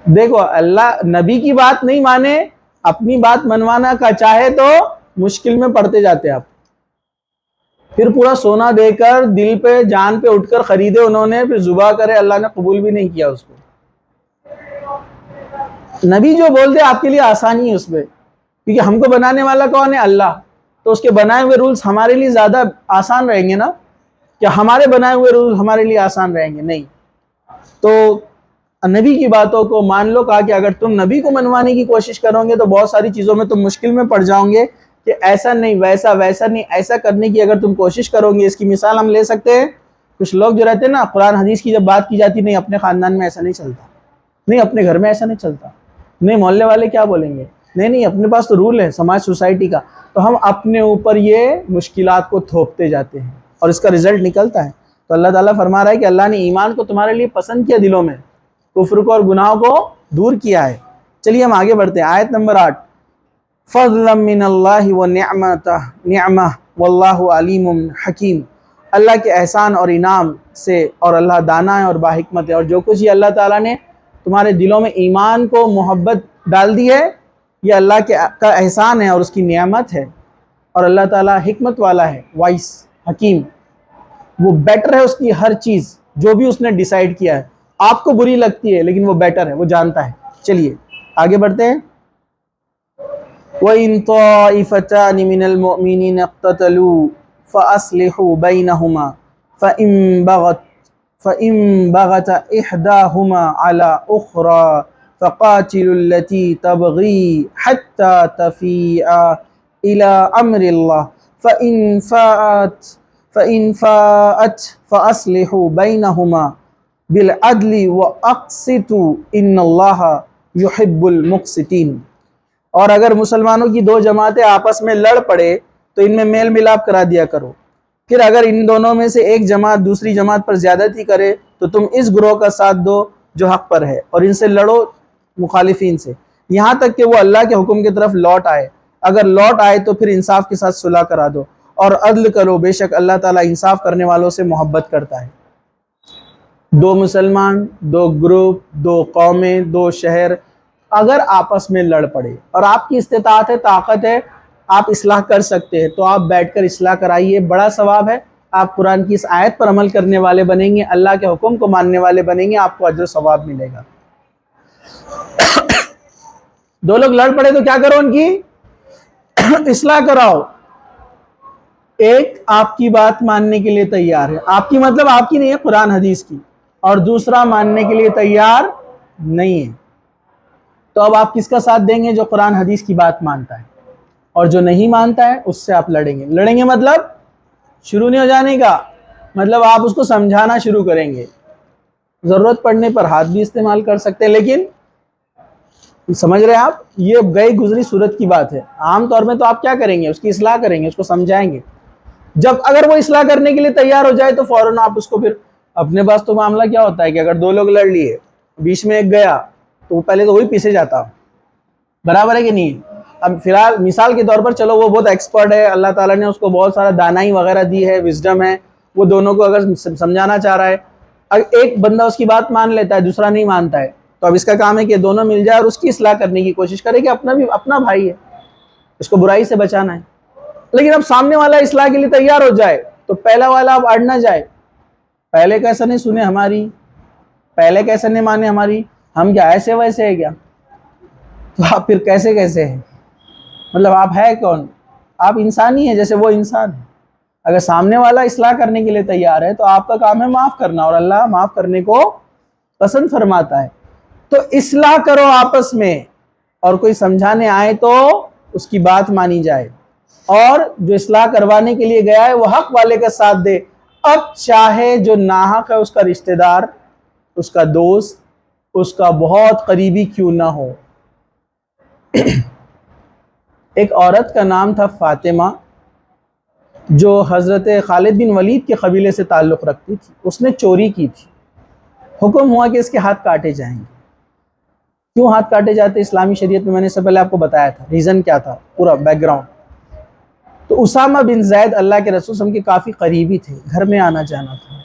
دیکھو, اللہ نبی کی بات نہیں مانے, اپنی بات منوانا کا چاہے تو مشکل میں پڑتے جاتے آپ. پھر پورا سونا دے کر دل پہ جان پہ اٹھ کر خریدے انہوں نے, پھر ذبح کرے, اللہ نے قبول بھی نہیں کیا اس کو. نبی جو بول دے آپ کے لیے آسانی ہے اس پہ, کیونکہ ہم کو بنانے والا کون ہے؟ اللہ. تو اس کے بنائے ہوئے رولز ہمارے لیے زیادہ آسان رہیں گے نا. کیا ہمارے بنائے ہوئے رولز ہمارے لیے آسان رہیں گے؟ نہیں. تو نبی کی باتوں کو مان لو. کہا کہ اگر تم نبی کو منوانے کی کوشش کرو گے تو بہت ساری چیزوں میں تم مشکل میں پڑ جاؤ گے, کہ ایسا نہیں, ویسا نہیں, ایسا کرنے کی اگر تم کوشش کرو گے. اس کی مثال ہم لے سکتے ہیں, کچھ لوگ جو رہتے ہیں نا, قرآن حدیث کی جب بات کی جاتی, نہیں اپنے خاندان میں ایسا نہیں چلتا, نہیں اپنے گھر میں ایسا نہیں چلتا, نہیں محلے والے کیا بولیں گے, نہیں اپنے پاس تو رول ہے سماج سوسائٹی کا. تو ہم اپنے اوپر یہ مشکلات کو تھوپتے جاتے ہیں اور اس کا رزلٹ نکلتا ہے. تو اللہ تعالیٰ فرما رہا ہے کہ اللہ نے ایمان کو تمہارے لیے پسند کیا دلوں میں, کفر کو اور گناہوں کو دور کیا ہے. چلیے ہم آگے بڑھتے ہیں. آیت نمبر 8, فضلا من اللہ ونعمہ واللہ علیم حکیم. اللہ کے احسان اور انعام سے, اور اللہ دانا ہے اور باحکمت ہے. اور جو کچھ یہ اللہ تعالیٰ نے تمہارے دلوں میں ایمان کو محبت ڈال دی ہے, یہ اللہ کا احسان ہے اور اس کی نعمت ہے. اور اللہ تعالیٰ حکمت والا ہے, وائس, حکیم. وہ بیٹر ہے اس کی ہر چیز, جو بھی اس نے ڈیسائیڈ کیا ہے. آپ کو بری لگتی ہے لیکن وہ بیٹر ہے, وہ جانتا ہے. چلیے آگے بڑھتے ہیں. وَإِن طَائِفَتَانِ مِنَ الْمُؤْمِنِينَ اقْتَتَلُوا فَأَصْلِحُوا بَيْنَهُمَا فَإِن بَغَتْ إِحْدَاهُمَا عَلَى أُخْرَى فَقَاتِلُوا الَّتِي تَبْغِي حَتَّى تَفِيءَ إِلَى أَمْرِ اللَّهِ فَإِن فَاءَتْ فَأَصْلِحُوا بَيْنَهُمَا بِالْعَدْلِ وَأَقْسِطُوا إِنَّ اللَّهَ يُحِبُّ الْمُقْسِطِينَ. اور اگر مسلمانوں کی دو جماعتیں آپس میں لڑ پڑے تو ان میں میل ملاپ کرا دیا کرو. پھر اگر ان دونوں میں سے ایک جماعت دوسری جماعت پر زیادتی کرے تو تم اس گروہ کا ساتھ دو جو حق پر ہے, اور ان سے لڑو مخالفین سے, یہاں تک کہ وہ اللہ کے حکم کی طرف لوٹ آئے. اگر لوٹ آئے تو پھر انصاف کے ساتھ صلح کرا دو, اور عدل کرو, بے شک اللہ تعالیٰ انصاف کرنے والوں سے محبت کرتا ہے. دو مسلمان, دو گروپ, دو قومیں, دو شہر اگر آپس میں لڑ پڑے اور آپ کی استطاعت ہے, طاقت ہے, آپ اصلاح کر سکتے ہیں, تو آپ بیٹھ کر اصلاح کرائیے, بڑا ثواب ہے. آپ قرآن کی اس آیت پر عمل کرنے والے بنیں گے, اللہ کے حکم کو ماننے والے بنیں گے, آپ کو اجر و ثواب ملے گا. دو لوگ لڑ پڑے تو کیا کرو, ان کی اصلاح کراؤ. ایک آپ کی بات ماننے کے لیے تیار ہے, آپ کی مطلب آپ کی نہیں ہے, قرآن حدیث کی, اور دوسرا ماننے کے لیے تیار نہیں ہے. تو اب آپ کس کا ساتھ دیں گے؟ جو قرآن حدیث کی بات مانتا ہے. اور جو نہیں مانتا ہے اس سے آپ لڑیں گے. لڑیں گے مطلب شروع نہیں ہو جانے کا, مطلب آپ اس کو سمجھانا شروع کریں گے. ضرورت پڑنے پر ہاتھ بھی استعمال کر سکتے ہیں, لیکن سمجھ رہے ہیں آپ, یہ گئی گزری صورت کی بات ہے. عام طور میں تو آپ کیا کریں گے؟ اس کی اصلاح کریں گے, اس کو سمجھائیں گے. جب اگر وہ اصلاح کرنے کے لیے تیار ہو جائے تو فوراً آپ اس کو, پھر اپنے پاس تو معاملہ کیا ہوتا ہے کہ اگر دو لوگ لڑ لیے, بیچ میں ایک گیا تو پہلے تو وہی پیچھے جاتا, برابر ہے کہ نہیں؟ اب فی الحال مثال کے طور پر چلو وہ بہت ایکسپرٹ ہے, اللہ تعالیٰ نے اس کو بہت سارا دانائی وغیرہ دی ہے, وزڈم ہے, وہ دونوں کو اگر سمجھانا چاہ رہا ہے, اگر ایک بندہ اس کی بات مان لیتا ہے, دوسرا نہیں مانتا ہے, تو اب اس کا کام ہے کہ دونوں مل جائے اور اس کی اصلاح کرنے کی کوشش کرے کہ اپنا بھی اپنا بھائی ہے، اس کو برائی سے بچانا ہے۔ لیکن اب سامنے والا اصلاح کے لیے تیار ہو جائے تو پہلا والا اب اڑ نہ جائے، پہلے کیسا نہیں سنے ہماری، پہلے کیسے نہیں مانے ہماری، ہم کیا ایسے ویسے ہے کیا؟ تو آپ پھر کیسے کیسے ہیں؟ مطلب آپ ہے کون؟ آپ انسانی ہیں جیسے وہ انسان ہے۔ اگر سامنے والا اصلاح کرنے کے لیے تیار ہے تو آپ کا کام ہے معاف کرنا، اور اللہ معاف کرنے کو پسند فرماتا ہے۔ تو اصلاح کرو آپس میں، اور کوئی سمجھانے آئے تو اس کی بات مانی جائے، اور جو اصلاح کروانے کے لیے گیا ہے وہ حق والے کا ساتھ دے۔ اب چاہے جو ناحق ہے اس کا رشتہ دار، اس کا دوست، اس کا بہت قریبی کیوں نہ ہو۔ ایک عورت کا نام تھا فاطمہ، جو حضرت خالد بن ولید کے قبیلے سے تعلق رکھتی تھی۔ اس نے چوری کی تھی، حکم ہوا کہ اس کے ہاتھ کاٹے جائیں گے۔ کیوں ہاتھ کاٹے جاتے اسلامی شریعت میں؟ میں نے اس سے پہلے آپ کو بتایا تھا ریزن کیا تھا، پورا بیک گراؤنڈ۔ تو اسامہ بن زید اللہ کے رسول صلی اللہ علیہ وسلم کے کافی قریبی تھے، گھر میں آنا جانا تھا۔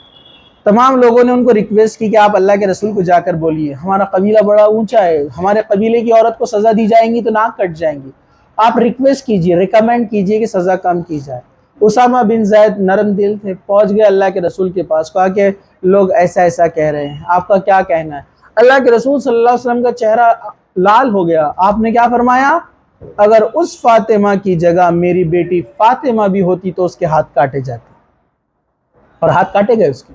تمام لوگوں نے ان کو ریکویسٹ کی کہ آپ اللہ کے رسول کو جا کر بولیے ہمارا قبیلہ بڑا اونچا ہے، ہمارے قبیلے کی عورت کو سزا دی جائیں گی تو ناک کٹ جائیں گی، آپ ریکویسٹ کیجئے، ریکمینڈ کیجئے کہ سزا کم کی جائے۔ اسامہ بن زید نرم دل تھے، پہنچ گئے اللہ کے رسول کے پاس، کہا کہ لوگ ایسا ایسا کہہ رہے ہیں، آپ کا کیا کہنا ہے؟ اللہ کے رسول صلی اللہ علیہ وسلم کا چہرہ لال ہو گیا۔ آپ نے کیا فرمایا؟ اگر اس فاطمہ کی جگہ میری بیٹی فاطمہ بھی ہوتی تو اس کے ہاتھ کاٹے جاتے، اور ہاتھ کاٹے گئے اس کے۔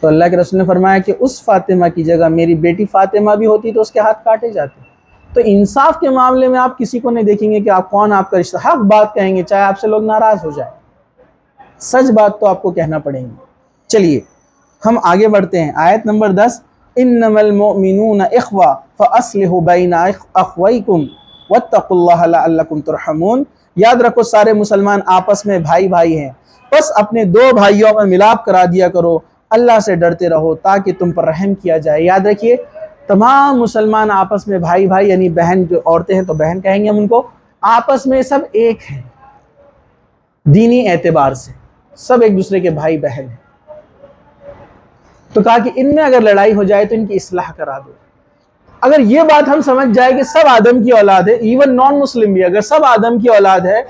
تو اللہ کے رسول نے فرمایا کہ اس فاطمہ کی جگہ میری بیٹی فاطمہ بھی ہوتی تو اس کے ہاتھ کاٹے جاتے۔ تو انصاف کے معاملے میں آپ کسی کو نہیں دیکھیں گے کہ آپ کون آپ کا رشتہ، حق بات کہیں گے چاہے آپ سے لوگ ناراض ہو جائے، سچ بات تو آپ کو کہنا پڑیں گی۔ چلیے ہم آگے بڑھتے ہیں، آیت نمبر 10، انما المؤمنون اخوہ فاصلحوا بین اخویکم واتقوا اللہ لعلکم ترحمون۔ یاد رکھو سارے مسلمان آپس میں بھائی بھائی ہیں، بس اپنے دو بھائیوں میں ملاپ کرا دیا کرو، اللہ سے ڈرتے رہو تاکہ تم پر رحم کیا جائے۔ یاد رکھیے تمام مسلمان آپس میں بھائی بھائی، یعنی بہن جو عورتیں ہیں تو بہن کہیں گے ہم ان کو، آپس میں سب ایک ہیں، دینی اعتبار سے سب ایک دوسرے کے بھائی بہن ہیں۔ تو کہا کہ ان میں اگر لڑائی ہو جائے تو ان کی اصلاح کرا دو۔ اگر یہ بات ہم سمجھ جائے کہ سب آدم کی اولاد ہے، ایون نان مسلم بھی اگر سب آدم کی اولاد ہے،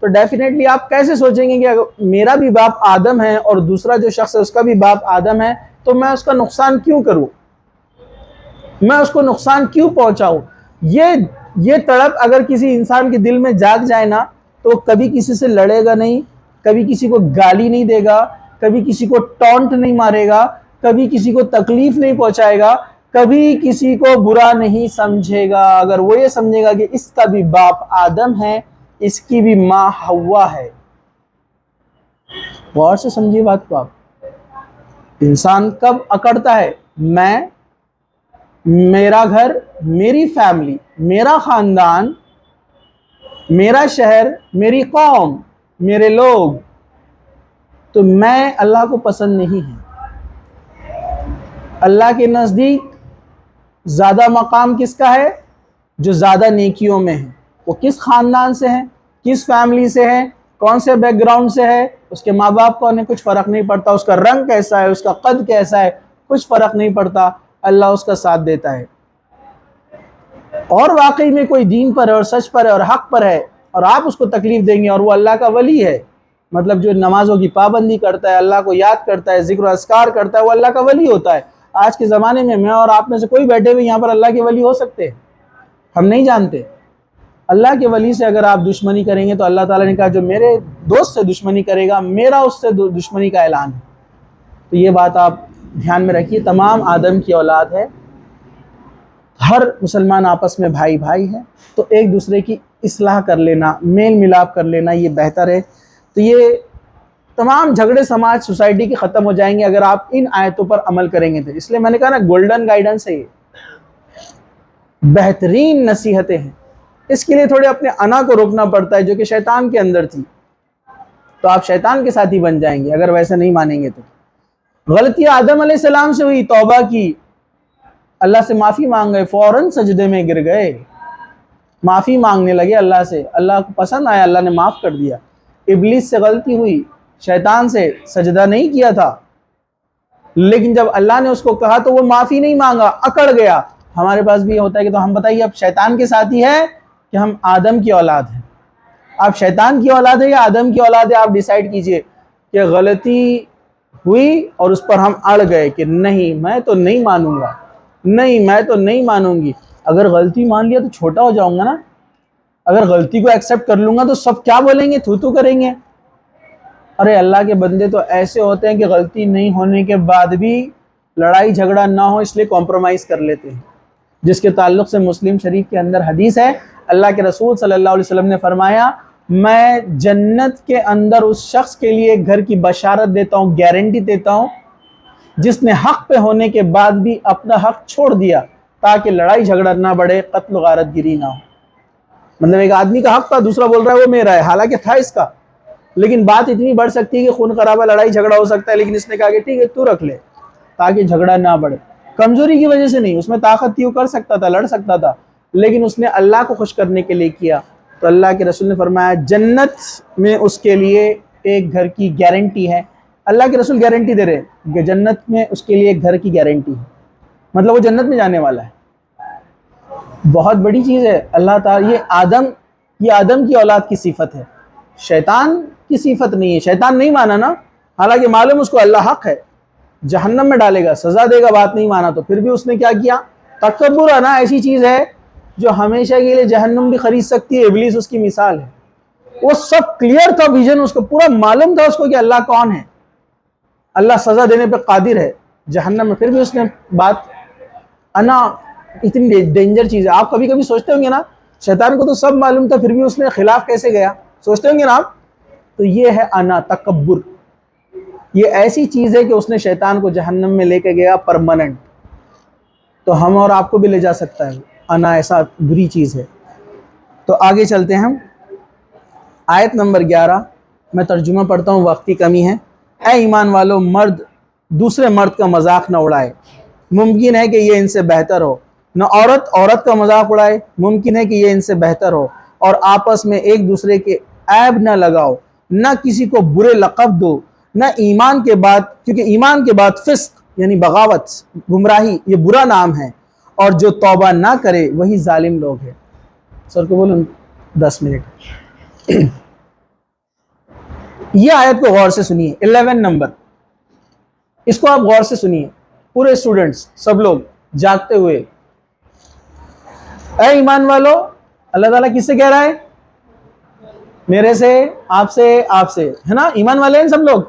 تو ڈیفینیٹلی آپ کیسے سوچیں گے کہ اگر میرا بھی باپ آدم ہے اور دوسرا جو شخص ہے اس کا بھی باپ آدم ہے تو میں اس کا نقصان کیوں کروں، میں اس کو نقصان کیوں پہنچاؤں؟ یہ تڑپ اگر کسی انسان کے دل میں جاگ جائے نا تو کبھی کسی سے لڑے گا نہیں، کبھی کسی کو گالی نہیں دے گا، کبھی کسی کو ٹونٹ نہیں مارے گا، کبھی کسی کو تکلیف نہیں پہنچائے گا، کبھی کسی کو برا نہیں سمجھے گا۔ اگر وہ یہ سمجھے گا کہ اس کا بھی باپ آدم ہے، اس کی بھی ماں حوا ہے۔ غور سے سمجھیے بات کو آپ۔ انسان کب اکڑتا ہے؟ میں، میرا گھر، میری فیملی، میرا خاندان، میرا شہر، میری قوم، میرے لوگ، تو میں اللہ کو پسند نہیں ہے۔ اللہ کے نزدیک زیادہ مقام کس کا ہے؟ جو زیادہ نیکیوں میں ہے۔ وہ کس خاندان سے ہے، کس فیملی سے ہے، کون سے بیک گراؤنڈ سے ہے، اس کے ماں باپ کو انہیں کچھ فرق نہیں پڑتا، اس کا رنگ کیسا ہے، اس کا قد کیسا ہے، کچھ فرق نہیں پڑتا، اللہ اس کا ساتھ دیتا ہے۔ اور واقعی میں کوئی دین پر ہے اور سچ پر ہے اور حق پر ہے اور آپ اس کو تکلیف دیں گے اور وہ اللہ کا ولی ہے، مطلب جو نمازوں کی پابندی کرتا ہے، اللہ کو یاد کرتا ہے، ذکر و اذکار کرتا ہے، وہ اللہ کا ولی ہوتا ہے۔ آج کے زمانے میں اور آپ میں سے کوئی بیٹھے ہوئے یہاں پر اللہ کے ولی ہو سکتے ہیں؟ ہم نہیں جانتے۔ اللہ کے ولی سے اگر آپ دشمنی کریں گے تو اللہ تعالیٰ نے کہا جو میرے دوست سے دشمنی کرے گا میرا اس سے دشمنی کا اعلان ہے۔ تو یہ بات آپ دھیان میں رکھیے، تمام آدم کی اولاد ہے، ہر مسلمان آپس میں بھائی بھائی ہے، تو ایک دوسرے کی اصلاح کر لینا، میل ملاپ کر لینا یہ بہتر ہے۔ تو یہ تمام جھگڑے سماج سوسائٹی کے ختم ہو جائیں گے اگر آپ ان آیتوں پر عمل کریں گے تو۔ اس لیے میں نے کہا نا گولڈن گائیڈنس ہے، یہ بہترین نصیحتیں ہیں۔ اس کے لیے تھوڑے اپنے انا کو روکنا پڑتا ہے جو کہ شیطان کے اندر تھی، تو آپ شیطان کے ساتھ ہی بن جائیں گے اگر ویسے نہیں مانیں گے تو۔ غلطی آدم علیہ السلام سے ہوئی، توبہ کی، اللہ سے معافی مانگ گئے، فوراً سجدے میں گر گئے، معافی مانگنے لگے اللہ سے، اللہ کو پسند آیا، اللہ نے معاف کر دیا۔ ابلیس سے غلطی ہوئی، شیطان سے، سجدہ نہیں کیا تھا، لیکن جب اللہ نے اس کو کہا تو وہ معافی نہیں مانگا، اکڑ گیا۔ ہمارے پاس بھی یہ ہوتا ہے کہ تو ہم بتائیے اب شیطان کے ساتھی ہے کہ ہم آدم کی اولاد ہیں؟ آپ شیطان کی اولاد ہے یا آدم کی اولاد ہے؟ آپ ڈیسائیڈ کیجئے کہ غلطی ہوئی اور اس پر ہم اڑ گئے کہ نہیں میں تو نہیں مانوں گا، نہیں میں تو نہیں مانوں گی۔ اگر غلطی مان لیا تو چھوٹا ہو جاؤں گا نا، اگر غلطی کو ایکسیپٹ کر لوں گا تو سب کیا بولیں گے؟ تھو تھو کریں گے۔ ارے اللہ کے بندے تو ایسے ہوتے ہیں کہ غلطی نہیں ہونے کے بعد بھی لڑائی جھگڑا نہ ہو اس لیے کمپرومائز کر لیتے ہیں، جس کے تعلق سے مسلم شریف کے اندر حدیث ہے، اللہ کے رسول صلی اللہ علیہ وسلم نے فرمایا میں جنت کے اندر اس شخص کے لیے گھر کی بشارت دیتا ہوں، گارنٹی دیتا ہوں جس نے حق پہ ہونے کے بعد بھی اپنا حق چھوڑ دیا تاکہ لڑائی جھگڑا نہ بڑھے، قتل و غارت گری نہ ہو۔ مطلب ایک آدمی کا حق تھا، دوسرا بول رہا ہے وہ میرا ہے، حالانکہ تھا اس کا، لیکن بات اتنی بڑھ سکتی ہے کہ خون خرابہ لڑائی جھگڑا ہو سکتا ہے، لیکن اس نے کہا کہ ٹھیک ہے تو رکھ لے تاکہ جھگڑا نہ بڑھے۔ کمزوری کی وجہ سے نہیں، اس میں طاقت تھی، وہ کر سکتا تھا، لڑ سکتا تھا، لیکن اس نے اللہ کو خوش کرنے کے لیے کیا۔ تو اللہ کے رسول نے فرمایا جنت میں اس کے لیے ایک گھر کی گارنٹی ہے۔ اللہ کے رسول گارنٹی دے رہے ہیں کہ جنت میں اس کے لیے ایک گھر کی گارنٹی ہے، مطلب وہ جنت میں جانے والا ہے۔ بہت بڑی چیز ہے۔ اللہ تعالیٰ یہ آدم کی اولاد کی صفت ہے، شیطان کی صفت نہیں ہے۔ شیطان نہیں مانا نا، حالانکہ معلوم اس کو اللہ حق ہے، جہنم میں ڈالے گا، سزا دے گا، بات نہیں مانا تو پھر بھی اس نے کیا کیا؟ تکبر نا ایسی چیز ہے جو ہمیشہ کے لیے جہنم بھی خرید سکتی ہے، ابلیس اس کی مثال ہے۔ وہ سب کلیئر تھا، ویژن اس کو پورا معلوم تھا اس کو کہ اللہ کون ہے، اللہ سزا دینے پہ قادر ہے جہنم میں، پھر بھی اس نے بات انا اتنی ڈینجر چیز ہے۔ آپ کبھی کبھی سوچتے ہوں گے نا شیطان کو تو سب معلوم تھا پھر بھی اس نے خلاف کیسے گیا، سوچتے ہوں گے نا آپ؟ تو یہ ہے انا، تکبر۔ یہ ایسی چیز ہے کہ اس نے شیطان کو جہنم میں لے کے گیا پرماننٹ، تو ہم اور آپ کو بھی لے جا سکتا ہے۔ انا ایسا بری چیز ہے۔ تو آگے چلتے ہیں ہم آیت نمبر 11، میں ترجمہ پڑھتا ہوں، وقت کی کمی ہے۔ اے ایمان والو، مرد دوسرے مرد کا مذاق نہ اڑائے، ممکن ہے کہ یہ ان سے بہتر ہو، نہ عورت عورت کا مذاق اڑائے، ممکن ہے کہ یہ ان سے بہتر ہو، اور آپس میں ایک دوسرے کے عیب نہ لگاؤ، نہ کسی کو برے لقب دو، نہ ایمان کے بعد، کیونکہ ایمان کے بعد فسق یعنی بغاوت، گمراہی، یہ برا نام ہے، اور جو توبہ نہ کرے وہی ظالم لوگ ہیں۔ سر کو بولوں 10 منٹ۔ یہ آیت کو غور سے سنیے، 11 نمبر، اس کو آپ غور سے سنیے، پورے اسٹوڈنٹس سب لوگ جاگتے ہوئے۔ اے ایمان والو، اللہ تعالیٰ کس سے کہہ رہا ہے؟ میرے سے، آپ سے، آپ سے، ہے نا؟ ایمان والے ہیں سب لوگ؟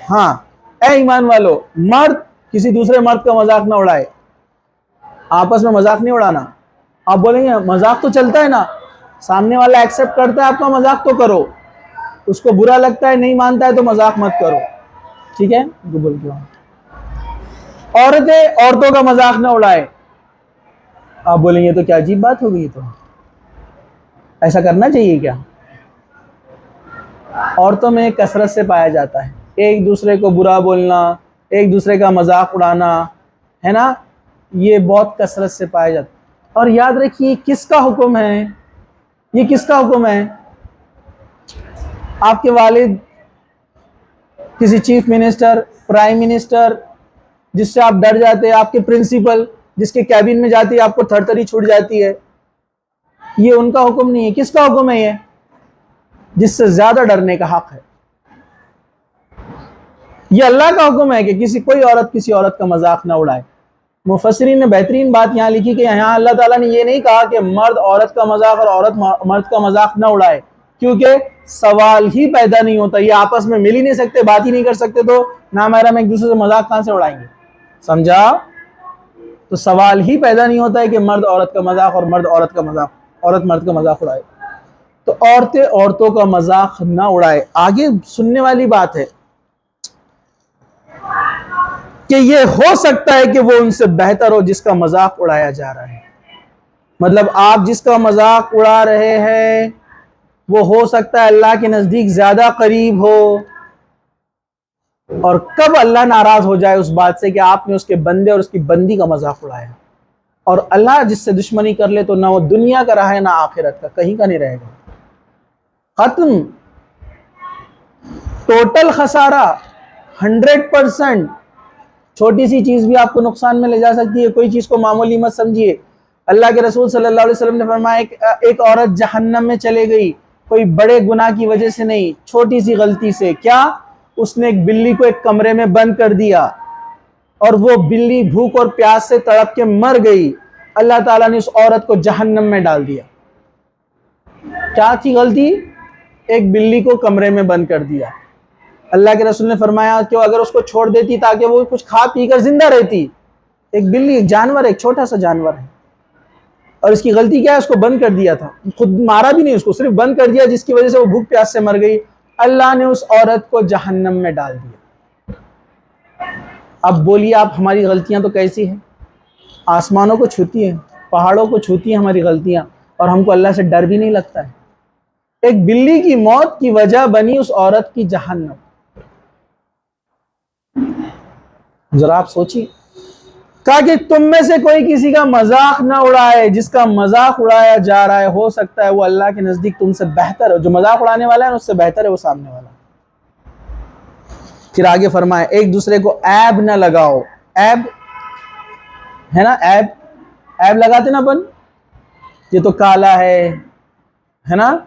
ہاں۔ اے ایمان والو، مرد کسی دوسرے مرد کا مذاق نہ اڑائے۔ آپس میں مذاق نہیں اڑانا۔ آپ بولیں گے مذاق تو چلتا ہے نا، سامنے والا ایکسیپٹ کرتا ہے آپ کا مذاق تو کرو، اس کو برا لگتا ہے نہیں مانتا ہے تو مذاق مت کرو، ٹھیک ہے؟ گوگل کیا عورتیں عورتوں کا مذاق نہ اڑائے۔ آپ بولیں گے تو کیا عجیب بات ہو گئی، تو ایسا کرنا چاہیے کیا؟ عورتوں میں کثرت سے پایا جاتا ہے ایک دوسرے کو برا بولنا، ایک دوسرے کا مذاق اڑانا، ہے نا؟ یہ بہت کثرت سے پایا جاتا ہے۔ اور یاد رکھیے کس کا حکم ہے؟ یہ کس کا حکم ہے؟ آپ کے والد، کسی چیف منسٹر، پرائم منسٹر جس سے آپ ڈر جاتے ہیں، آپ کے پرنسپل جس کے کیبن میں جاتی ہے آپ کو تھر تھری چھوٹ جاتی ہے، یہ ان کا حکم نہیں ہے۔ کس کا حکم ہے یہ؟ جس سے زیادہ ڈرنے کا حق ہے۔ یہ اللہ کا حکم ہے کہ کوئی عورت کسی عورت کا مذاق نہ اڑائے۔ مفسرین نے بہترین بات یہاں لکھی کہ یہاں اللہ تعالیٰ نے یہ نہیں کہا کہ مرد عورت کا مذاق اور عورت مرد کا مذاق نہ اڑائے، کیونکہ سوال ہی پیدا نہیں ہوتا، یہ آپس میں مل ہی نہیں سکتے، بات ہی نہیں کر سکتے، تو نامحرم ایک دوسرے سے مذاق کہاں سے اڑائیں گے؟ سمجھا؟ تو سوال ہی پیدا نہیں ہوتا ہے کہ مرد عورت کا مذاق اور عورت مرد کا مذاق اڑائے۔ تو عورتیں عورتوں کا مذاق نہ اڑائے۔ آگے سننے والی بات ہے کہ یہ ہو سکتا ہے کہ وہ ان سے بہتر ہو جس کا مذاق اڑایا جا رہا ہے۔ مطلب آپ جس کا مذاق اڑا رہے ہیں وہ ہو سکتا ہے اللہ کے نزدیک زیادہ قریب ہو، اور کب اللہ ناراض ہو جائے اس بات سے کہ آپ نے اس کے بندے اور اس کی بندی کا مذاق اڑایا، اور اللہ جس سے دشمنی کر لے تو نہ وہ دنیا کا رہا ہے نہ آخرت کا، کہیں کا نہیں رہے گا، ختم، ٹوٹل خسارہ، 100%۔ چھوٹی سی چیز بھی آپ کو نقصان میں لے جا سکتی ہے، کوئی چیز کو معمولی مت سمجھیے۔ اللہ کے رسول صلی اللہ علیہ وسلم نے فرمایا ایک عورت جہنم میں چلے گئی، کوئی بڑے گناہ کی وجہ سے نہیں، چھوٹی سی غلطی سے۔ کیا؟ اس نے ایک بلی کو ایک کمرے میں بند کر دیا اور وہ بلی بھوک اور پیاس سے تڑپ کے مر گئی، اللہ تعالیٰ نے اس عورت کو جہنم میں ڈال دیا۔ کیا تھی غلطی؟ ایک بلی کو کمرے میں بند کر دیا۔ اللہ کے رسول نے فرمایا کہ اگر اس کو چھوڑ دیتی تاکہ وہ کچھ کھا پی کر زندہ رہتی، ایک بلی، ایک جانور، ایک چھوٹا سا جانور ہے، اور اس کی غلطی کیا ہے؟ اس کو بند کر دیا تھا، خود مارا بھی نہیں، اس کو صرف بند کر دیا، جس کی وجہ سے وہ بھوک پیاس سے مر گئی۔ اللہ نے اس عورت کو جہنم میں ڈال دیا۔ اب بولیے آپ، ہماری غلطیاں تو کیسی ہیں؟ آسمانوں کو چھوتی ہیں، پہاڑوں کو چھوتی ہیں ہماری غلطیاں، اور ہم کو اللہ سے ڈر بھی نہیں لگتا ہے۔ ایک بلی کی موت کی وجہ بنی اس عورت کی جہنم۔ ذرا آپ سوچیے، کہا کہ تم میں سے کوئی کسی کا مذاق نہ اڑائے، جس کا مذاق اڑایا جا رہا ہے ہو سکتا ہے وہ اللہ کے نزدیک تم سے بہتر ہے، جو مذاق اڑانے والا ہے اس سے بہتر ہے وہ سامنے والا۔ پھر آگے فرمائے ایک دوسرے کو عیب نہ لگاؤ۔ عیب ہے نا، عیب لگاتے نا اپن، یہ تو کالا ہے نا،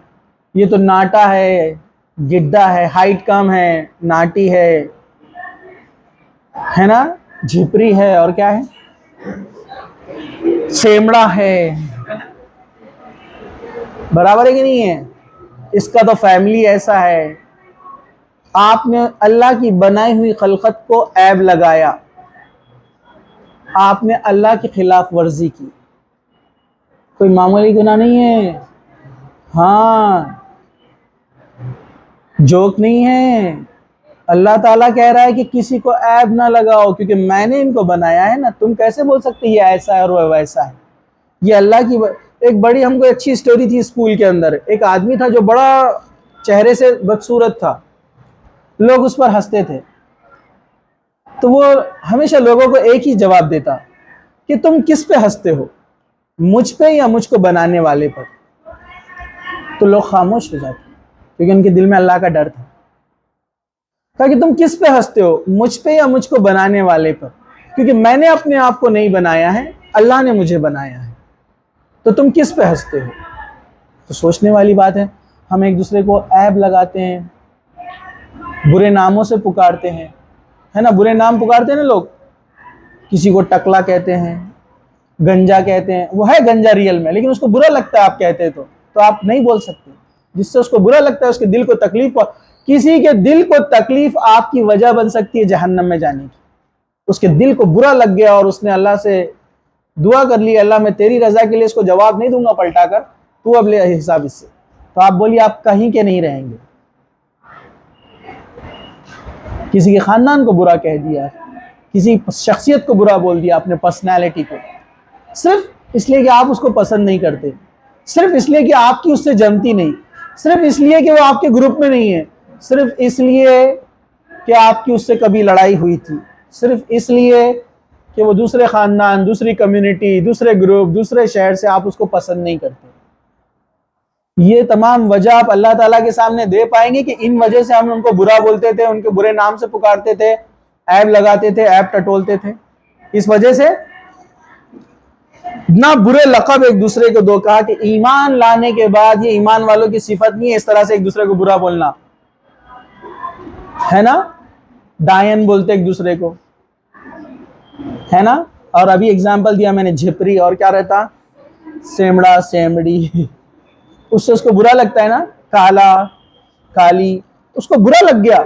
یہ تو ناٹا ہے، گڈا ہے، ہائٹ کم ہے، ناٹی ہے نا، جھپری ہے، اور کیا ہے، سیمڑا ہے۔ برابر ہے کہ نہیں ہے؟ اس کا تو فیملی ایسا ہے۔ آپ نے اللہ کی بنائی ہوئی خلقت کو عیب لگایا، آپ نے اللہ کی خلاف ورزی کی۔ کوئی معمولی گناہ نہیں ہے، ہاں جوک نہیں ہے۔ اللہ تعالیٰ کہہ رہا ہے کہ کسی کو عیب نہ لگاؤ، کیونکہ میں نے ان کو بنایا ہے نا، تم کیسے بول سکتے یہ ایسا ہے اور وہ ویسا ہے؟ یہ اللہ کی ایک بڑی ہم کو اچھی سٹوری تھی اسکول کے اندر۔ ایک آدمی تھا جو بڑا چہرے سے بدصورت تھا، لوگ اس پر ہنستے تھے، تو وہ ہمیشہ لوگوں کو ایک ہی جواب دیتا کہ تم کس پہ ہنستے ہو، مجھ پہ یا مجھ کو بنانے والے پر؟ تو لوگ خاموش ہو جاتے کیونکہ ان کے دل میں اللہ کا ڈر تھا۔ کہا کہ تم کس پہ ہنستے ہو، مجھ پہ یا مجھ کو بنانے والے پر؟ کیونکہ میں نے اپنے آپ کو نہیں بنایا ہے، اللہ نے مجھے بنایا ہے، تو تم کس پہ ہنستے ہو؟ تو سوچنے والی بات ہے۔ ہم ایک دوسرے کو عیب لگاتے ہیں، برے ناموں سے پکارتے ہیں، ہے نا، برے نام پکارتے ہیں نا لوگ، کسی کو ٹکلا کہتے ہیں، گنجا کہتے ہیں، وہ ہے گنجا ریئل میں، لیکن اس کو برا لگتا ہے آپ کہتے تو آپ نہیں بول سکتے، جس سے اس کو برا لگتا ہے اس کے دل کو تکلیف، کسی کے دل کو تکلیف آپ کی وجہ بن سکتی ہے جہنم میں جانے کی۔ اس کے دل کو برا لگ گیا اور اس نے اللہ سے دعا کر لی، اللہ میں تیری رضا کے لیے اس کو جواب نہیں دوں گا پلٹا کر، تو اب لے حساب اس سے، تو آپ بولیے آپ کہیں کے نہیں رہیں گے۔ کسی کے خاندان کو برا کہہ دیا، کسی شخصیت کو برا بول دیا، اپنے پرسنالٹی کو، صرف اس لیے کہ آپ اس کو پسند نہیں کرتے، صرف اس لیے کہ آپ کی اس سے جمتی نہیں، صرف اس لیے کہ وہ آپ کے گروپ میں نہیں ہے، صرف اس لیے کہ آپ کی اس سے کبھی لڑائی ہوئی تھی، صرف اس لیے کہ وہ دوسرے خاندان، دوسری کمیونٹی، دوسرے گروپ، دوسرے شہر سے آپ اس کو پسند نہیں کرتے۔ یہ تمام وجہ آپ اللہ تعالیٰ کے سامنے دے پائیں گے کہ ان وجہ سے ہم ان کو برا بولتے تھے، ان کے برے نام سے پکارتے تھے، عیب لگاتے تھے، عیب ٹٹولتے تھے، اس وجہ سے نہ برے لقب ایک دوسرے کو دو۔ کہا کہ ایمان لانے کے بعد یہ ایمان والوں کی صفت نہیں ہے اس طرح سے ایک دوسرے کو برا بولنا، ہے نا، ڈائن بولتے ایک دوسرے کو، ہے نا، اور ابھی اگزامپل دیا میں نے جھپری، اور کیا رہتا، سیمڑا، سیمڑی، اس سے اس کو برا لگتا ہے نا، کالا، کالی، اس کو برا لگ گیا،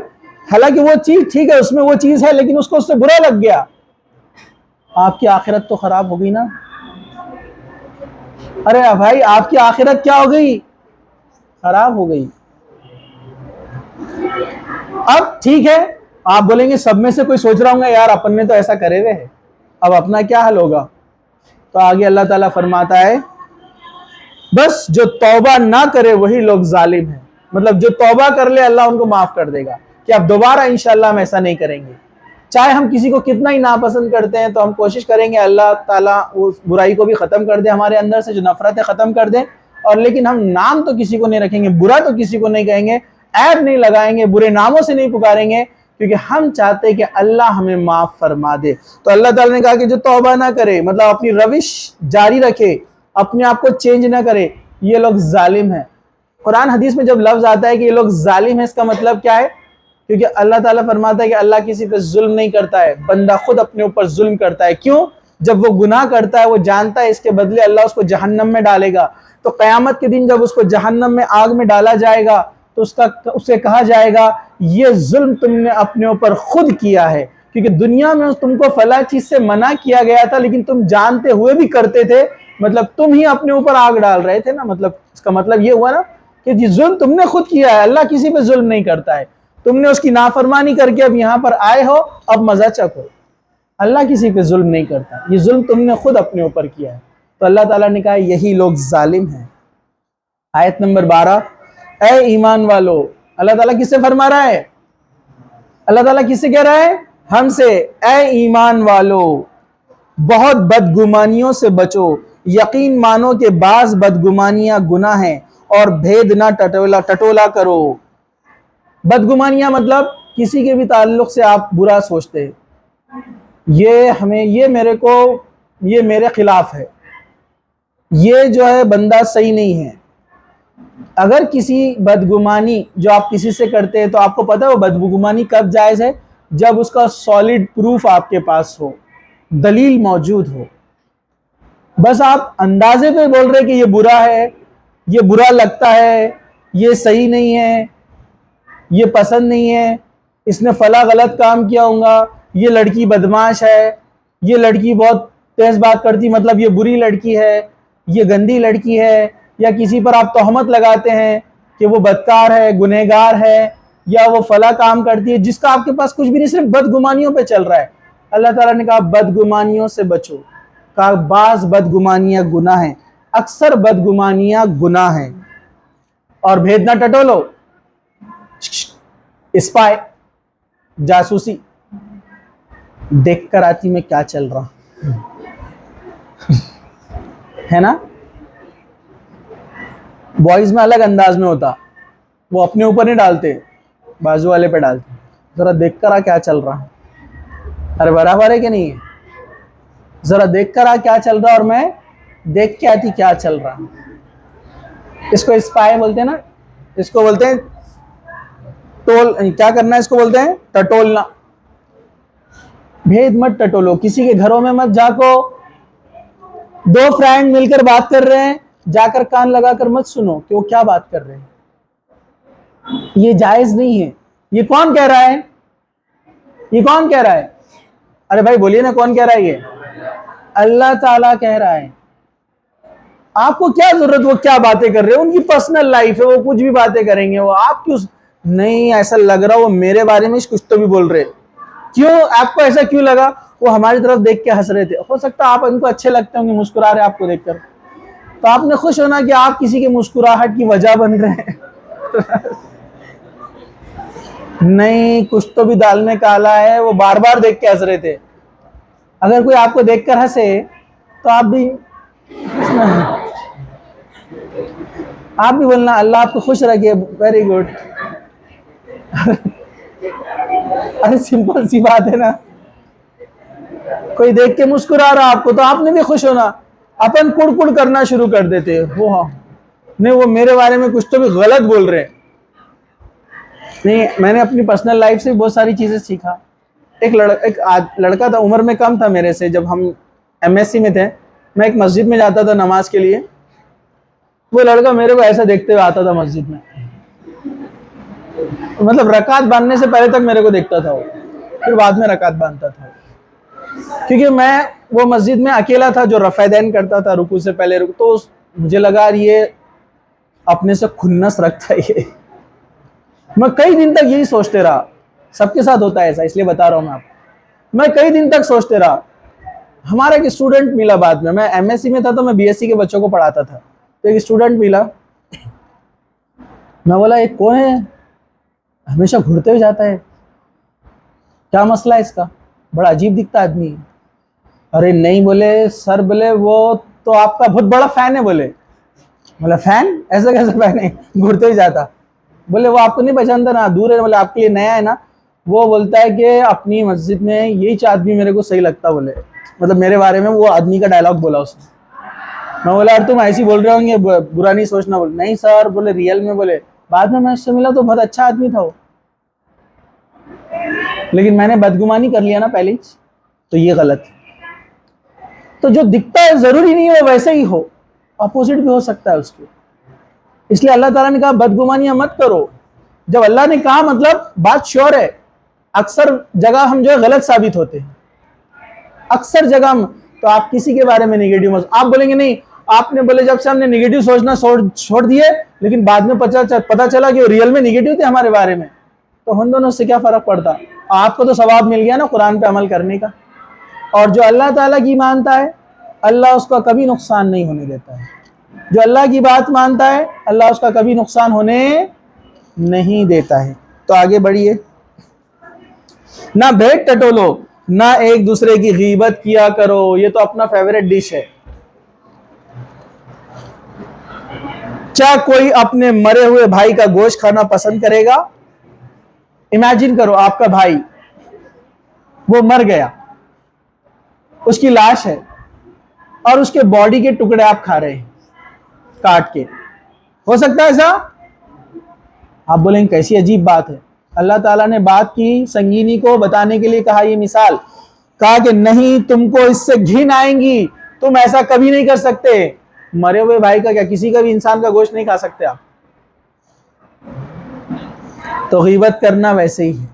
حالانکہ وہ چیز ٹھیک ہے، اس میں وہ چیز ہے، لیکن اس کو اس سے برا لگ گیا، آپ کی آخرت تو خراب ہو گئی نا۔ ارے بھائی آپ کی آخرت کیا ہو گئی؟ خراب ہو گئی۔ اب ٹھیک ہے آپ بولیں گے سب میں سے کوئی سوچ رہا ہوں گا یار اپن نے تو ایسا کرے ہوئے ہے، اب اپنا کیا حل ہوگا؟ تو آگے اللہ تعالیٰ فرماتا ہے بس جو توبہ نہ کرے وہی لوگ ظالم ہیں، مطلب جو توبہ کر لے اللہ ان کو معاف کر دے گا کہ اب دوبارہ انشاءاللہ ہم ایسا نہیں کریں گے۔ چاہے ہم کسی کو کتنا ہی ناپسند کرتے ہیں تو ہم کوشش کریں گے اللہ تعالیٰ اس برائی کو بھی ختم کر دے ہمارے اندر سے، جو نفرتیں ختم کر دے، اور لیکن ہم نام تو کسی کو نہیں رکھیں گے، برا تو کسی کو نہیں کہیں گے، عیب نہیں لگائیں گے، برے ناموں سے نہیں پکاریں گے، کیونکہ ہم چاہتے ہیں کہ اللہ ہمیں معاف فرما دے۔ تو اللہ تعالیٰ نے کہا کہ جو توبہ نہ کرے، مطلب اپنی روش جاری رکھے، اپنے آپ کو چینج نہ کرے، یہ لوگ ظالم ہیں۔ قرآن حدیث میں جب لفظ آتا ہے کہ یہ لوگ ظالم ہیں، اس کا مطلب کیا ہے؟ کیونکہ اللہ تعالیٰ فرماتا ہے کہ اللہ کسی پہ ظلم نہیں کرتا ہے، بندہ خود اپنے اوپر ظلم کرتا ہے۔ کیوں؟ جب وہ گناہ کرتا ہے، وہ جانتا ہے اس کے بدلے اللہ اس کو جہنم میں ڈالے گا، تو قیامت کے دن جب اس کو جہنم میں آگ میں ڈالا جائے گا تو اسے کہا جائے گا یہ ظلم تم نے اپنے اوپر خود کیا ہے، کیونکہ دنیا میں تم کو فلاں چیز سے منع کیا گیا تھا لیکن تم جانتے ہوئے بھی کرتے تھے، مطلب تم ہی اپنے اوپر آگ ڈال رہے تھے نا۔ مطلب اس کا مطلب یہ ہوا نا کہ جی ظلم تم نے خود کیا ہے، اللہ کسی پہ ظلم نہیں کرتا ہے۔ تم نے اس کی نافرمانی کر کے اب یہاں پر آئے ہو، اب مزہ چکھو۔ اللہ کسی پہ ظلم نہیں کرتا، یہ ظلم تم نے خود اپنے اوپر کیا ہے۔ تو اللہ تعالیٰ نے کہا یہی لوگ ظالم ہیں۔ آیت نمبر 12، اے ایمان والو، اللہ تعالیٰ کس سے فرما رہا ہے؟ اللہ تعالیٰ کس سے کہہ رہا ہے؟ ہم سے۔ اے ایمان والو، بہت بدگمانیوں سے بچو، یقین مانو کہ بعض بدگمانیاں گناہ ہیں، اور بھید نہ ٹٹولا کرو۔ بدگمانیاں مطلب کسی کے بھی تعلق سے آپ برا سوچتے ہیں، یہ میرے خلاف ہے، یہ جو ہے بندہ صحیح نہیں ہے۔ اگر کسی بدگمانی جو آپ کسی سے کرتے ہیں تو آپ کو پتہ ہے وہ بدگمانی کب جائز ہے؟ جب اس کا سالڈ پروف آپ کے پاس ہو، دلیل موجود ہو۔ بس آپ اندازے پہ بول رہے کہ یہ برا ہے، یہ برا لگتا ہے، یہ صحیح نہیں ہے، یہ پسند نہیں ہے، اس نے فلاں غلط کام کیا ہوگا، یہ لڑکی بدماش ہے، یہ لڑکی بہت تیز بات کرتی، مطلب یہ بری لڑکی ہے، یہ گندی لڑکی ہے، یا کسی پر آپ تہمت لگاتے ہیں کہ وہ بدکار ہے، گنہگار ہے، یا وہ فلاں کام کرتی ہے جس کا آپ کے پاس کچھ بھی نہیں، صرف بدگمانیوں پہ چل رہا ہے۔ اللہ تعالیٰ نے کہا بدگمانیوں سے بچو، کہا بعض بدگمانیاں گناہ ہیں، اکثر بدگمانیاں گناہ ہیں، اور بھید نہ ٹٹولو، اسپائے، جاسوسی، دیکھ کر آتی میں کیا چل رہا ہے نا۔ بوائز میں الگ انداز میں ہوتا، وہ اپنے اوپر نہیں ڈالتے، بازو والے پہ ڈالتے، ذرا دیکھ کر آ کیا چل رہا۔ ارے برابر ہے کہ نہیں ہے؟ ذرا دیکھ کر آ کیا چل رہا، اور میں دیکھ کے آتی کیا چل رہا۔ اس کو اسپائے بولتے ہیں نا، اس کو بولتے ہیں کیا کرنا ہے، اس کو بولتے ہیں ٹٹولنا۔ بھید مت ٹٹولو، کسی کے گھروں میں مت جا کو، دو فرینڈ مل کر بات کر رہے ہیں، جا کر کان لگا کر مت سنو کہ وہ کیا بات کر رہے ہیں، یہ جائز نہیں ہے۔ یہ کون کہہ رہا ہے؟ یہ کون کہہ رہا ہے؟ ارے بھائی بولیے نا، کون کہہ رہا ہے؟ یہ اللہ تعالیٰ کہہ رہا ہے۔ آپ کو کیا ضرورت وہ کیا باتیں کر رہے ہیں، ان کی پرسنل لائف ہے، وہ کچھ بھی باتیں کریں گے، وہ آپ کیوں نہیں؟ ایسا لگ رہا وہ میرے بارے میں کچھ تو بھی بول رہے، کیوں آپ کو ایسا کیوں لگا؟ وہ ہماری طرف دیکھ کے ہنس رہے تھے، ہو سکتا ہے آپ ان کو اچھے لگتے ہوں گے، مسکرا رہے آپ کو دیکھ کر، تو آپ نے خوش ہونا کہ آپ کسی کے مسکراہٹ کی وجہ بن رہے ہیں نہیں، کچھ تو بھی دال میں کالا ہے، وہ بار بار دیکھ کے ہنس رہے تھے۔ اگر کوئی آپ کو دیکھ کر ہنسے تو آپ بھی بولنا اللہ آپ کو خوش رکھے، ویری گڈ۔ ارے سمپل سی بات ہے نا، کوئی دیکھ کے مسکرا رہا آپ کو تو آپ نے بھی خوش ہونا۔ اپن کڑ کڑ کرنا شروع کر دیتے، وہ نہیں وہ میرے بارے میں کچھ تو بھی غلط بول رہے۔ نہیں، میں نے اپنی پرسنل لائف سے بہت ساری چیزیں سیکھا۔ ایک لڑکا تھا، عمر میں کم تھا میرے سے، جب ہم ایم ایس سی میں تھے، میں ایک مسجد میں جاتا تھا نماز کے لیے، وہ لڑکا میرے کو ایسا دیکھتے ہوئے آتا تھا مسجد میں، مطلب رکعت باندھنے سے پہلے تک میرے کو دیکھتا تھا وہ، پھر بعد میں رکعت باندھتا تھا، کیونکہ میں وہ مسجد میں اکیلا تھا جو رفع دین کرتا تھا رکوع سے پہلے، تو مجھے لگا یہ اپنے سے کھنس رکھتا ہے یہ۔ میں کئی دن تک یہی سوچتے رہا، سب کے ساتھ ہوتا ہے ایسا، اس لیے بتا رہا ہوں میں کئی دن تک سوچتے رہا۔ ہمارا ایک اسٹوڈنٹ ملا بعد میں ایم ایس سی میں تھا تو میں بی ایس سی کے بچوں کو پڑھاتا تھا، تو ایک اسٹوڈنٹ ملا، میں بولا یہ کون ہے، ہمیشہ گھرتے ہوئے جاتا ہے، کیا مسئلہ ہے اس کا، بڑا عجیب دکھتا آدمی۔ ارے نہیں، بولے سر، بولے وہ تو آپ کا بہت بڑا فین ہے، بولا فین ایسا کیسا فین ہے، گھرتے ہوئے جاتا، بولے وہ آپ کو نہیں پہچانتا نا، دور ہے، بولے آپ کے لیے نیا ہے نا، وہ بولتا ہے کہ اپنی مسجد میں یہی آدمی میرے کو صحیح لگتا بولے، مطلب میرے بارے میں وہ آدمی کا ڈائلاگ بولا اس نے. میں بولا یار تم ایسی بول رہے ہوں گے، برا نہیں سوچنا. بولے نہیں سر، بولے ریئل میں، بولے بعد میں اس سے ملا تو بہت اچھا آدمی تھا وہ، لیکن میں نے بدگمانی کر لیا نا پہلے ہی، تو یہ غلط ہے. تو جو دکھتا ہے ضروری نہیں ہے وہ ویسے ہی ہو، اپوزٹ بھی ہو سکتا ہے اس کے. اس لیے اللہ تعالیٰ نے کہا بدگمانیاں مت کرو. جب اللہ نے کہا مطلب بات شیور ہے. اکثر جگہ ہم جو ہے غلط ثابت ہوتے ہیں، اکثر جگہ تو آپ کسی کے بارے میں نگیٹو آپ بولیں گے نہیں، آپ نے بولے جب سے ہم نے نگیٹو سوچنا چھوڑ دیے، لیکن بعد میں پتا چلا کہ وہ ریئل میں نگیٹو تھے ہمارے بارے میں، تو ہم دونوں سے کیا فرق پڑتا؟ آپ کو تو ثواب مل گیا نا قرآن پہ عمل کرنے کا. اور جو اللہ تعالیٰ کی مانتا ہے اللہ اس کا کبھی نقصان نہیں ہونے دیتا ہے. جو اللہ کی بات مانتا ہے اللہ اس کا کبھی نقصان ہونے نہیں دیتا ہے. تو آگے بڑھیے. نہ بھیٹ ٹٹولو، نہ ایک دوسرے کی غیبت کیا کرو. یہ تو اپنا فیوریٹ ڈش ہے. کیا کوئی اپنے مرے ہوئے بھائی کا گوشت کھانا پسند کرے گا؟ امیجن کرو آپ کا بھائی وہ مر گیا، اس کی لاش ہے اور اس کے باڈی کے ٹکڑے آپ کھا رہے ہیں کاٹ کے. ہو سکتا ہے ایسا؟ آپ بولیں کیسی عجیب بات ہے. اللہ تعالیٰ نے بات کی سنگینی کو بتانے کے لیے کہا یہ مثال، کہا کہ نہیں تم کو اس سے گھن آئیں گی، تم ایسا کبھی نہیں کر سکتے. مرے ہوئے بھائی کا کیا کسی کا بھی انسان کا گوشت نہیں کھا سکتے آپ؟ تو غیبت کرنا ویسے ہی ہے.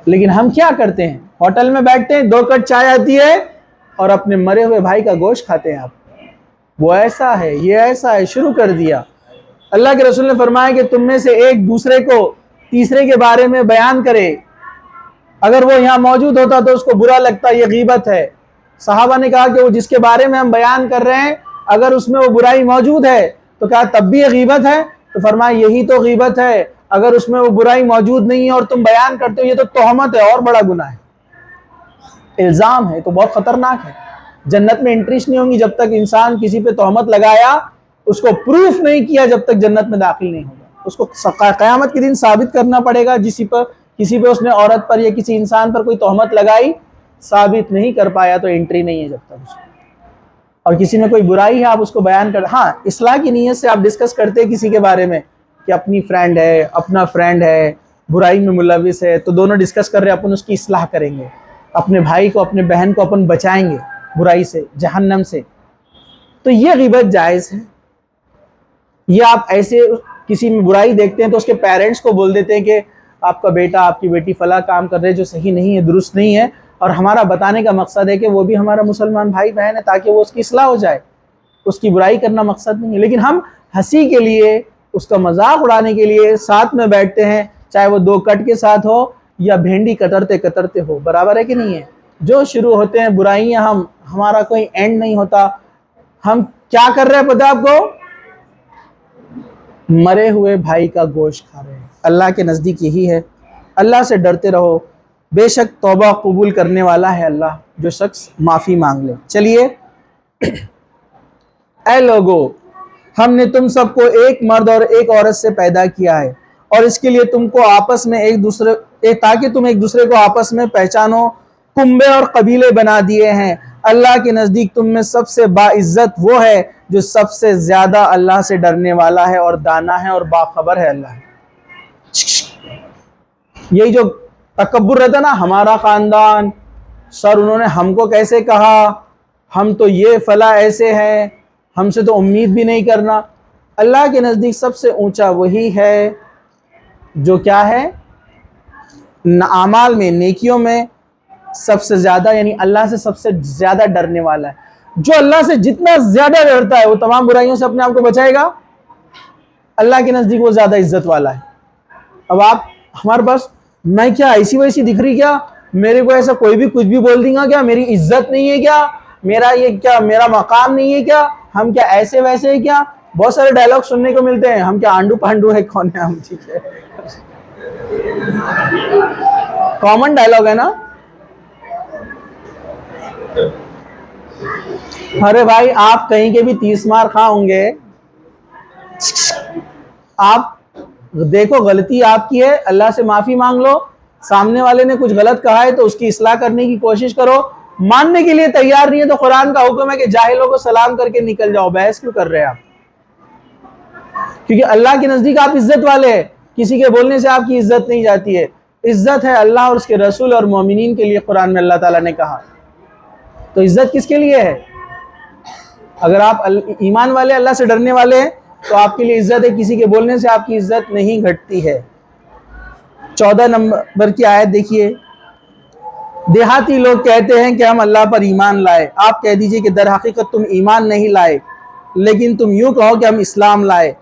لیکن ہم کیا کرتے ہیں؟ ہوٹل میں بیٹھتے ہیں، 2 کٹ چائے آتی ہے اور اپنے مرے ہوئے بھائی کا گوشت کھاتے ہیں. آپ وہ ایسا ہے، یہ ایسا ہے، شروع کر دیا. اللہ کے رسول نے فرمایا کہ تم میں سے ایک دوسرے کو تیسرے کے بارے میں بیان کرے، اگر وہ یہاں موجود ہوتا تو اس کو برا لگتا، یہ غیبت ہے. صحابہ نے کہا کہ وہ جس کے بارے میں ہم بیان کر رہے ہیں اگر اس میں وہ برائی موجود ہے تو کہا تب بھی یہ غیبت ہے؟ تو فرمایا یہی تو غیبت ہے. اگر اس میں وہ برائی موجود نہیں ہے اور تم بیان کرتے ہو یہ تو تہمت ہے، اور بڑا گناہ ہے، الزام ہے، تو بہت خطرناک ہے. جنت میں انٹریش نہیں ہوں گی جب تک انسان کسی پہ تہمت لگایا اس کو پروف نہیں کیا، جب تک جنت میں داخل نہیں ہوگا. اس کو قیامت کے دن ثابت کرنا پڑے گا. کسی پہ اس نے عورت پر یا کسی انسان پر کوئی تہمت لگائی، ثابت نہیں کر پایا تو انٹری نہیں ہے جب تک اس کو. اور کسی میں کوئی برائی ہے آپ اس کو بیان کر، ہاں اصلاح کی نیت سے آپ ڈسکس کرتے ہیں کسی کے بارے میں کہ اپنی فرینڈ ہے، اپنا فرینڈ ہے، برائی میں ملوث ہے، تو دونوں ڈسکس کر رہے ہیں، اپن اس کی اصلاح کریں گے، اپنے بھائی کو اپنے بہن کو اپن بچائیں گے برائی سے، جہنم سے. تو یہ غیبت جائز ہے. یہ آپ ایسے کسی میں برائی دیکھتے ہیں تو اس کے پیرنٹس کو بول دیتے ہیں کہ آپ کا بیٹا آپ کی بیٹی فلاں کام کر رہے جو صحیح نہیں ہے، درست نہیں ہے، اور ہمارا بتانے کا مقصد ہے کہ وہ بھی ہمارا مسلمان بھائی بہن ہے تاکہ وہ اس کی اصلاح ہو جائے. اس کی برائی کرنا مقصد نہیں ہے. لیکن ہم ہنسی کے لیے، اس کا مذاق اڑانے کے لیے ساتھ میں بیٹھتے ہیں، چاہے وہ 2 کٹ کے ساتھ ہو یا بھینڈی کترتے کترتے ہو. برابر ہے کہ نہیں ہے؟ جو شروع ہوتے ہیں برائیاں، ہمارا کوئی اینڈ نہیں ہوتا. ہم کیا کر رہے ہیں پتہ آپ کو؟ مرے ہوئے بھائی کا گوشت کھا رہے ہیں. اللہ کے نزدیک یہی ہے. اللہ سے ڈرتے رہو، بے شک توبہ قبول کرنے والا ہے اللہ، جو شخص معافی مانگ لے. چلیے. اے لوگو، ہم نے تم سب کو ایک مرد اور ایک عورت سے پیدا کیا ہے، اور اس کے لیے تم کو آپس میں تاکہ تم ایک دوسرے کو آپس میں پہچانو. کنبے اور قبیلے بنا دیے ہیں. اللہ کے نزدیک تم میں سب سے باعزت وہ ہے جو سب سے زیادہ اللہ سے ڈرنے والا ہے اور دانا ہے اور باخبر ہے. اللہ یہی جو تکبر رہتا نا، ہمارا خاندان، سر انہوں نے ہم کو کیسے کہا، ہم تو یہ فلاں ایسے ہیں، ہم سے تو امید بھی نہیں کرنا. اللہ کے نزدیک سب سے اونچا وہی ہے جو کیا ہے؟ اعمال میں، نیکیوں میں سب سے زیادہ، یعنی اللہ سے سب سے زیادہ ڈرنے والا ہے. جو اللہ سے جتنا زیادہ ڈرتا ہے وہ تمام برائیوں سے اپنے آپ کو بچائے گا. اللہ کے نزدیک وہ زیادہ عزت والا ہے. اب آپ ہمارے پاس میں کیا ایسی ویسی دکھ رہی کیا؟ میرے کو ایسا کوئی بھی کچھ بھی بول دیں گا کیا؟ میری عزت نہیں ہے کیا؟ میرا مقام نہیں ہے کیا؟ ہم کیا ایسے ویسے ہے کیا؟ بہت سارے ڈائلاگ سننے کو ملتے ہیں. ہم کیا آنڈو پانڈو ہے؟ کون ہے ہم؟ ٹھیک ہے، کامن ڈائلاگ ہے نا. ارے بھائی آپ کہیں کے بھی 30 مار خواہ ہوں گے. آپ دیکھو غلطی آپ کی ہے، اللہ سے معافی مانگ لو، سامنے والے نے کچھ غلط کہا ہے تو اس کی اصلاح کرنے کی کوشش کرو، ماننے کے لیے تیار نہیں ہے تو قرآن کا حکم ہے کہ جاہلوں کو سلام کر کے نکل جاؤ، بحث کیوں کر رہے ہیں آپ؟ کیونکہ اللہ کے نزدیک آپ عزت والے ہیں، کسی کے بولنے سے آپ کی عزت نہیں جاتی ہے، عزت ہے اللہ اور اس کے رسول اور مومنین کے لیے، قرآن میں اللہ تعالیٰ نے کہا۔ تو عزت کس کے لیے ہے؟ اگر آپ ایمان والے، اللہ سے ڈرنے والے ہیں تو آپ کے لیے عزت ہے، کسی کے بولنے سے آپ کی عزت نہیں گھٹتی ہے۔ 14 نمبر کی آیت دیکھیے، دیہاتی لوگ کہتے ہیں کہ ہم اللہ پر ایمان لائے، آپ کہہ دیجئے کہ در حقیقت تم ایمان نہیں لائے، لیکن تم یوں کہو کہ ہم اسلام لائے،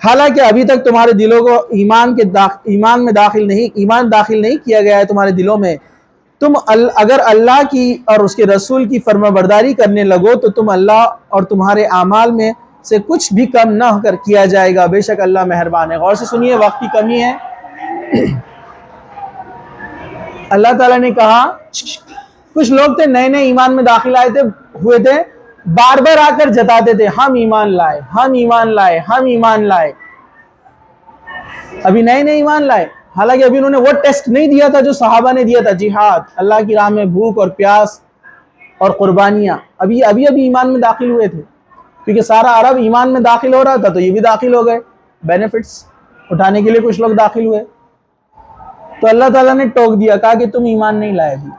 حالانکہ ابھی تک تمہارے دلوں کو ایمان داخل نہیں کیا گیا ہے تمہارے دلوں میں۔ تم اگر اللہ کی اور اس کے رسول کی فرما برداری کرنے لگو تو تم اللہ اور تمہارے اعمال میں سے کچھ بھی کم نہ کر کیا جائے گا، بے شک اللہ مہربان ہے۔ غور سے سنیے، وقت کی کمی ہے۔ اللہ تعالیٰ نے کہا کچھ لوگ تھے نئے نئے ایمان میں داخل ہوئے تھے، بار بار آ کر جتاتے تھے ہم ایمان لائے، ہم ایمان لائے، ہم ایمان لائے۔ ابھی نئے نئے ایمان لائے، حالانکہ ابھی انہوں نے وہ ٹیسٹ نہیں دیا تھا جو صحابہ نے دیا تھا، جہاد، اللہ کی راہ میں بھوک اور پیاس اور قربانیاں۔ ابھی ایمان میں داخل ہوئے تھے، کیونکہ سارا عرب ایمان میں داخل ہو رہا تھا تو یہ بھی داخل ہو گئے، بینیفٹس اٹھانے کے لیے کچھ لوگ داخل ہوئے۔ تو اللہ تعالیٰ نے ٹوک دیا، کہا کہ تم ایمان نہیں لائے، ابھی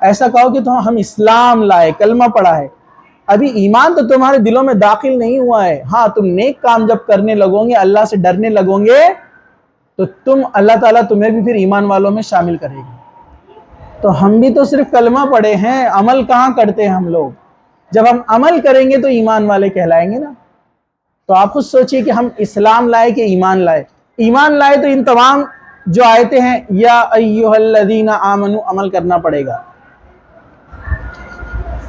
ایسا کہو کہ ہم اسلام لائے، کلمہ پڑھا ہے، ابھی ایمان تو تمہارے دلوں میں داخل نہیں ہوا ہے۔ ہاں، تم نیک کام جب کرنے لگو گے، اللہ سے ڈرنے لگو گے تو اللہ تعالیٰ تمہیں بھی پھر ایمان والوں میں شامل کرے گی۔ تو ہم بھی تو صرف کلمہ پڑھے ہیں، عمل کہاں کرتے ہیں ہم لوگ؟ جب ہم عمل کریں گے تو ایمان والے کہلائیں گے نا۔ تو آپ خود سوچئے کہ ہم اسلام لائے کہ ایمان لائے؟ ایمان لائے تو ان تمام جو آیتیں ہیں یا ایھا الذین آمنوا عمل کرنا پڑے گا۔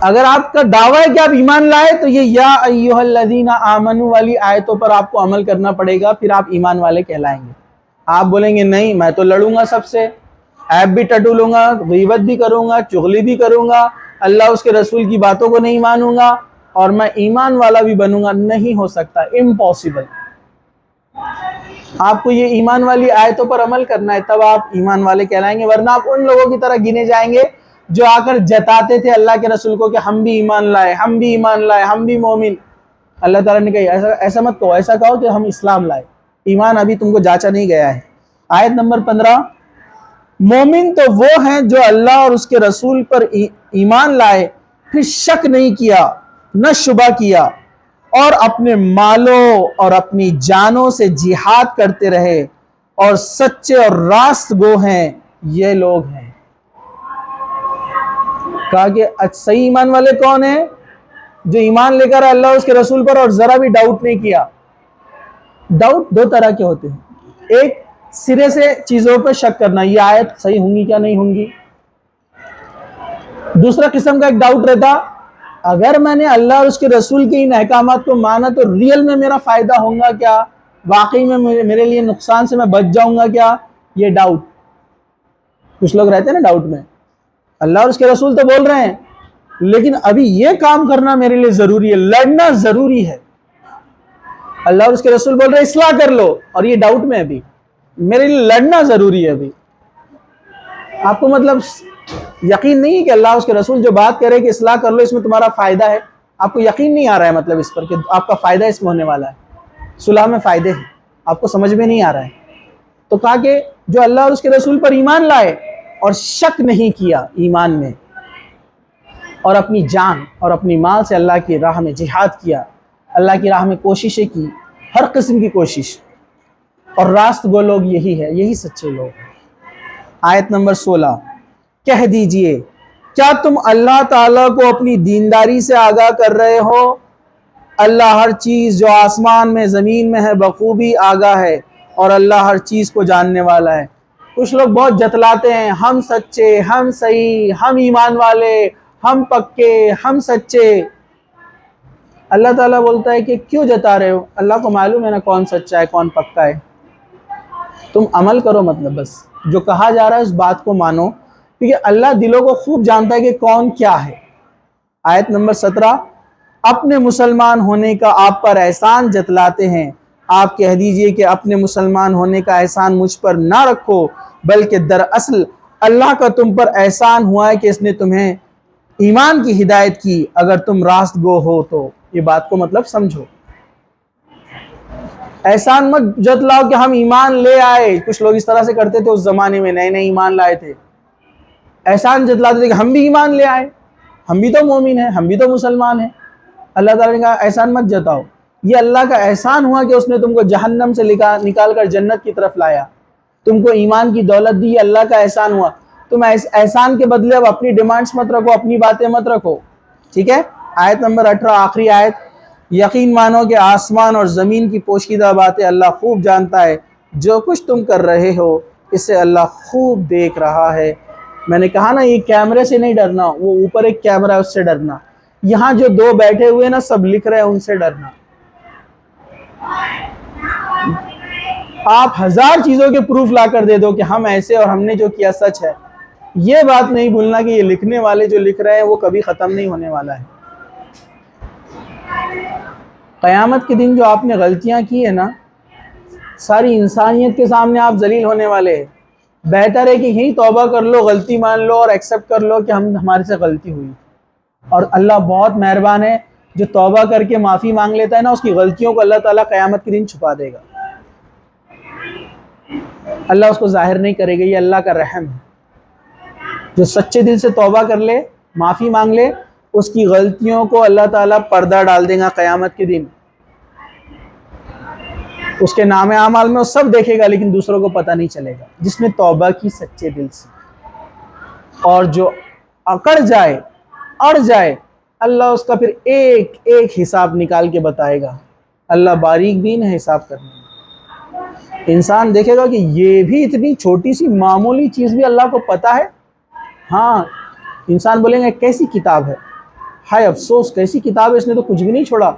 اگر آپ کا دعویٰ ہے کہ آپ ایمان لائے تو یہ یا ایھا الذین آمنوا والی آیتوں پر آپ کو عمل کرنا پڑے گا، پھر آپ ایمان والے کہلائیں گے۔ آپ بولیں گے نہیں میں تو لڑوں گا سب سے، عیب بھی ٹٹولوں گا، غیبت بھی کروں گا، چغلی بھی کروں گا، اللہ اس کے رسول کی باتوں کو نہیں مانوں گا اور میں ایمان والا بھی بنوں گا، نہیں ہو سکتا، امپاسبل۔ آپ کو یہ ایمان والی آیتوں پر عمل کرنا ہے، تب آپ ایمان والے کہلائیں گے، ورنہ آپ ان لوگوں کی طرح گنے جائیں گے جو آ کر جتاتے تھے اللہ کے رسول کو کہ ہم بھی ایمان لائے، ہم بھی ایمان لائے، ہم بھی مومن۔ اللہ تعالیٰ نے کہا ایسا مت کہو، ایسا کہو کہ ہم اسلام لائے، ایمان ابھی تم کو جانچا نہیں گیا ہے۔ آیت نمبر 15، مومن تو وہ ہیں جو اللہ اور اس کے رسول پر ایمان لائے، پھر شک نہیں کیا، نہ شبہ کیا، اور اپنے مالوں اور اپنی جانوں سے جہاد کرتے رہے، اور سچے اور راست گو ہیں، یہ لوگ ہیں۔ کہا کہ صحیح ایمان والے کون ہیں؟ جو ایمان لے کر اللہ اور اس کے رسول پر اور ذرا بھی ڈاؤٹ نہیں کیا۔ ڈاؤٹ دو طرح کے ہوتے ہیں، ایک سرے سے چیزوں پہ شک کرنا، یہ آیت صحیح ہوں گی کیا نہیں ہوں گی۔ دوسرا قسم کا ایک ڈاؤٹ رہتا، اگر میں نے اللہ اور اس کے رسول کے ان احکامات کو مانا تو ریئل میں میرا فائدہ ہوگا کیا، واقعی میں میرے لیے نقصان سے میں بچ جاؤں گا کیا، یہ ڈاؤٹ۔ کچھ لوگ رہتے ہیں نا ڈاؤٹ میں، اللہ اور اس کے رسول تو بول رہے ہیں لیکن ابھی یہ کام کرنا میرے لیے ضروری ہے، لڑنا ضروری ہے، اللہ اور اس کے رسول بول رہے ہیں اصلاح کر لو، اور یہ ڈاؤٹ میں ابھی میرے لیے لڑنا ضروری ہے۔ ابھی آپ کو مطلب یقین نہیں ہے کہ اللہ اور اس کے رسول جو بات کہہ رہے کہ اصلاح کر لو اس میں تمہارا فائدہ ہے، آپ کو یقین نہیں آ رہا ہے مطلب اس پر کہ آپ کا فائدہ اس میں ہونے والا ہے، صلح میں فائدے ہیں، آپ کو سمجھ میں نہیں آ رہا ہے۔ تو کہا کہ جو اللہ اور اس کے رسول پر ایمان لائے اور شک نہیں کیا ایمان میں، اور اپنی جان اور اپنی مال سے اللہ کی راہ میں جہاد کیا، اللہ کی راہ میں کوششیں کی، ہر قسم کی کوشش، اور راست گو لوگ یہی ہے، یہی سچے لوگ ہیں۔ آیت نمبر 16، کہہ دیجئے کیا تم اللہ تعالیٰ کو اپنی دینداری سے آگاہ کر رہے ہو؟ اللہ ہر چیز جو آسمان میں زمین میں ہے بخوبی آگاہ ہے، اور اللہ ہر چیز کو جاننے والا ہے۔ کچھ لوگ بہت جتلاتے ہیں ہم سچے، ہم صحیح، ہم ایمان والے، ہم پکے، ہم سچے۔ اللہ تعالیٰ بولتا ہے کہ کیوں جتا رہے ہو؟ اللہ کو معلوم ہے نا کون سچا ہے کون پکا ہے، تم عمل کرو، مطلب بس جو کہا جا رہا ہے اس بات کو مانو، کیونکہ اللہ دلوں کو خوب جانتا ہے کہ کون کیا ہے۔ آیت نمبر 17، اپنے مسلمان ہونے کا آپ پر احسان جتلاتے ہیں، آپ کہہ دیجئے کہ اپنے مسلمان ہونے کا احسان مجھ پر نہ رکھو، بلکہ دراصل اللہ کا تم پر احسان ہوا ہے کہ اس نے تمہیں ایمان کی ہدایت کی اگر تم راست گو ہو تو۔ یہ بات کو مطلب سمجھو، احسان مت جتلاؤ کہ ہم ایمان لے آئے۔ کچھ لوگ اس طرح سے کرتے تھے اس زمانے میں، نئے نئے ایمان لائے تھے، احسان جتلاتے تھے کہ ہم بھی ایمان لے آئے، ہم بھی تو مومن ہیں، ہم بھی تو مسلمان ہیں۔ اللہ تعالیٰ نے کہا احسان مت جتاؤ، یہ اللہ کا احسان ہوا کہ اس نے تم کو جہنم سے نکال کر جنت کی طرف لایا، تم کو ایمان کی دولت دی، اللہ کا احسان ہوا۔ تم احسان کے بدلے اب اپنی ڈیمانڈز مت رکھو، اپنی باتیں مت رکھو، ٹھیک ہے؟ آیت نمبر 18 آخری آیت، یقین مانو کہ آسمان اور زمین کی پوشیدہ باتیں اللہ خوب جانتا ہے، جو کچھ تم کر رہے ہو اسے اللہ خوب دیکھ رہا ہے۔ میں نے کہا نا یہ کیمرے سے نہیں ڈرنا، وہ اوپر ایک کیمرہ ہے اس سے ڈرنا، یہاں جو دو بیٹھے ہوئے نا سب لکھ رہے ہیں ان سے ڈرنا۔ آپ 1000 چیزوں کے پروف لا کر دے دو کہ ہم ایسے اور ہم نے جو کیا سچ ہے، یہ بات نہیں بھولنا کہ یہ لکھنے والے جو لکھ رہے ہیں وہ کبھی ختم نہیں ہونے والا ہے۔ قیامت کے دن جو آپ نے غلطیاں کی ہیں نا، ساری انسانیت کے سامنے آپ ذلیل ہونے والے ہیں۔ بہتر ہے کہ یہی توبہ کر لو، غلطی مان لو اور ایکسیپٹ کر لو کہ ہمارے سے غلطی ہوئی، اور اللہ بہت مہربان ہے، جو توبہ کر کے معافی مانگ لیتا ہے نا اس کی غلطیوں کو اللہ تعالیٰ قیامت کے دن چھپا دے گا، اللہ اس کو ظاہر نہیں کرے گا۔ یہ اللہ کا رحم ہے، جو سچے دل سے توبہ کر لے، معافی مانگ لے، اس کی غلطیوں کو اللہ تعالیٰ پردہ ڈال دے گا قیامت کے دن۔ اس کے نام اعمال میں وہ سب دیکھے گا لیکن دوسروں کو پتہ نہیں چلے گا، جس نے توبہ کی سچے دل سے۔ اور جو اکڑ جائے، اڑ جائے، اللہ اس کا پھر ایک ایک حساب نکال کے بتائے گا۔ اللہ باریک بین ہے حساب کرنے میں۔ انسان دیکھے گا کہ یہ بھی اتنی چھوٹی سی معمولی چیز بھی اللہ کو پتہ ہے۔ ہاں، انسان بولیں گے کیسی کتاب ہے، ہائے افسوس کیسی کتاب ہے، اس نے تو کچھ بھی نہیں چھوڑا۔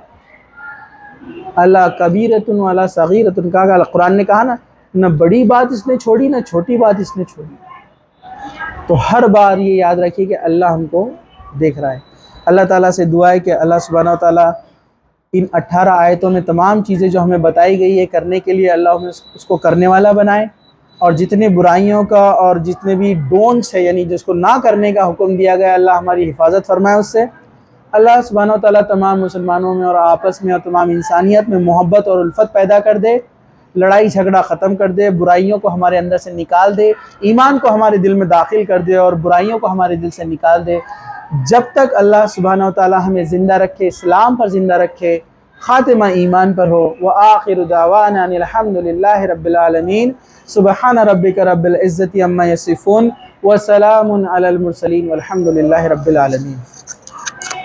اللہ کبیرتن والا صغیرتن، کہا قرآن نے کہا نا، نہ بڑی بات اس نے چھوڑی نہ چھوٹی بات اس نے چھوڑی۔ تو ہر بار یہ یاد رکھیے کہ اللہ ہم کو دیکھ رہا ہے۔ اللہ تعالیٰ سے دعا ہے کہ اللہ سبحانہ و تعالیٰ ان 18 آیتوں میں تمام چیزیں جو ہمیں بتائی گئی ہے کرنے کے لیے، اللہ ہمیں اس کو کرنے والا بنائے، اور جتنے برائیوں کا اور جتنے بھی ڈونٹس ہے یعنی جس کو نہ کرنے کا حکم دیا گیا، اللہ ہماری حفاظت فرمائے اس سے۔ اللہ سبحانہ و تعالیٰ تمام مسلمانوں میں اور آپس میں اور تمام انسانیت میں محبت اور الفت پیدا کر دے، لڑائی جھگڑا ختم کر دے، برائیوں کو ہمارے اندر سے نکال دے، ایمان کو ہمارے دل میں داخل کر دے اور برائیوں کو ہمارے دل سے نکال دے۔ جب تک اللہ سبحانہ و تعالیٰ ہمیں زندہ رکھے، اسلام پر زندہ رکھے، خاتمہ ایمان پر ہو۔ وآخر دعوانا ان الحمد للہ رب العالمین۔ سبحان ربک رب العزت عما یصفون وسلام علی المرسلین والحمد للہ رب العالمین۔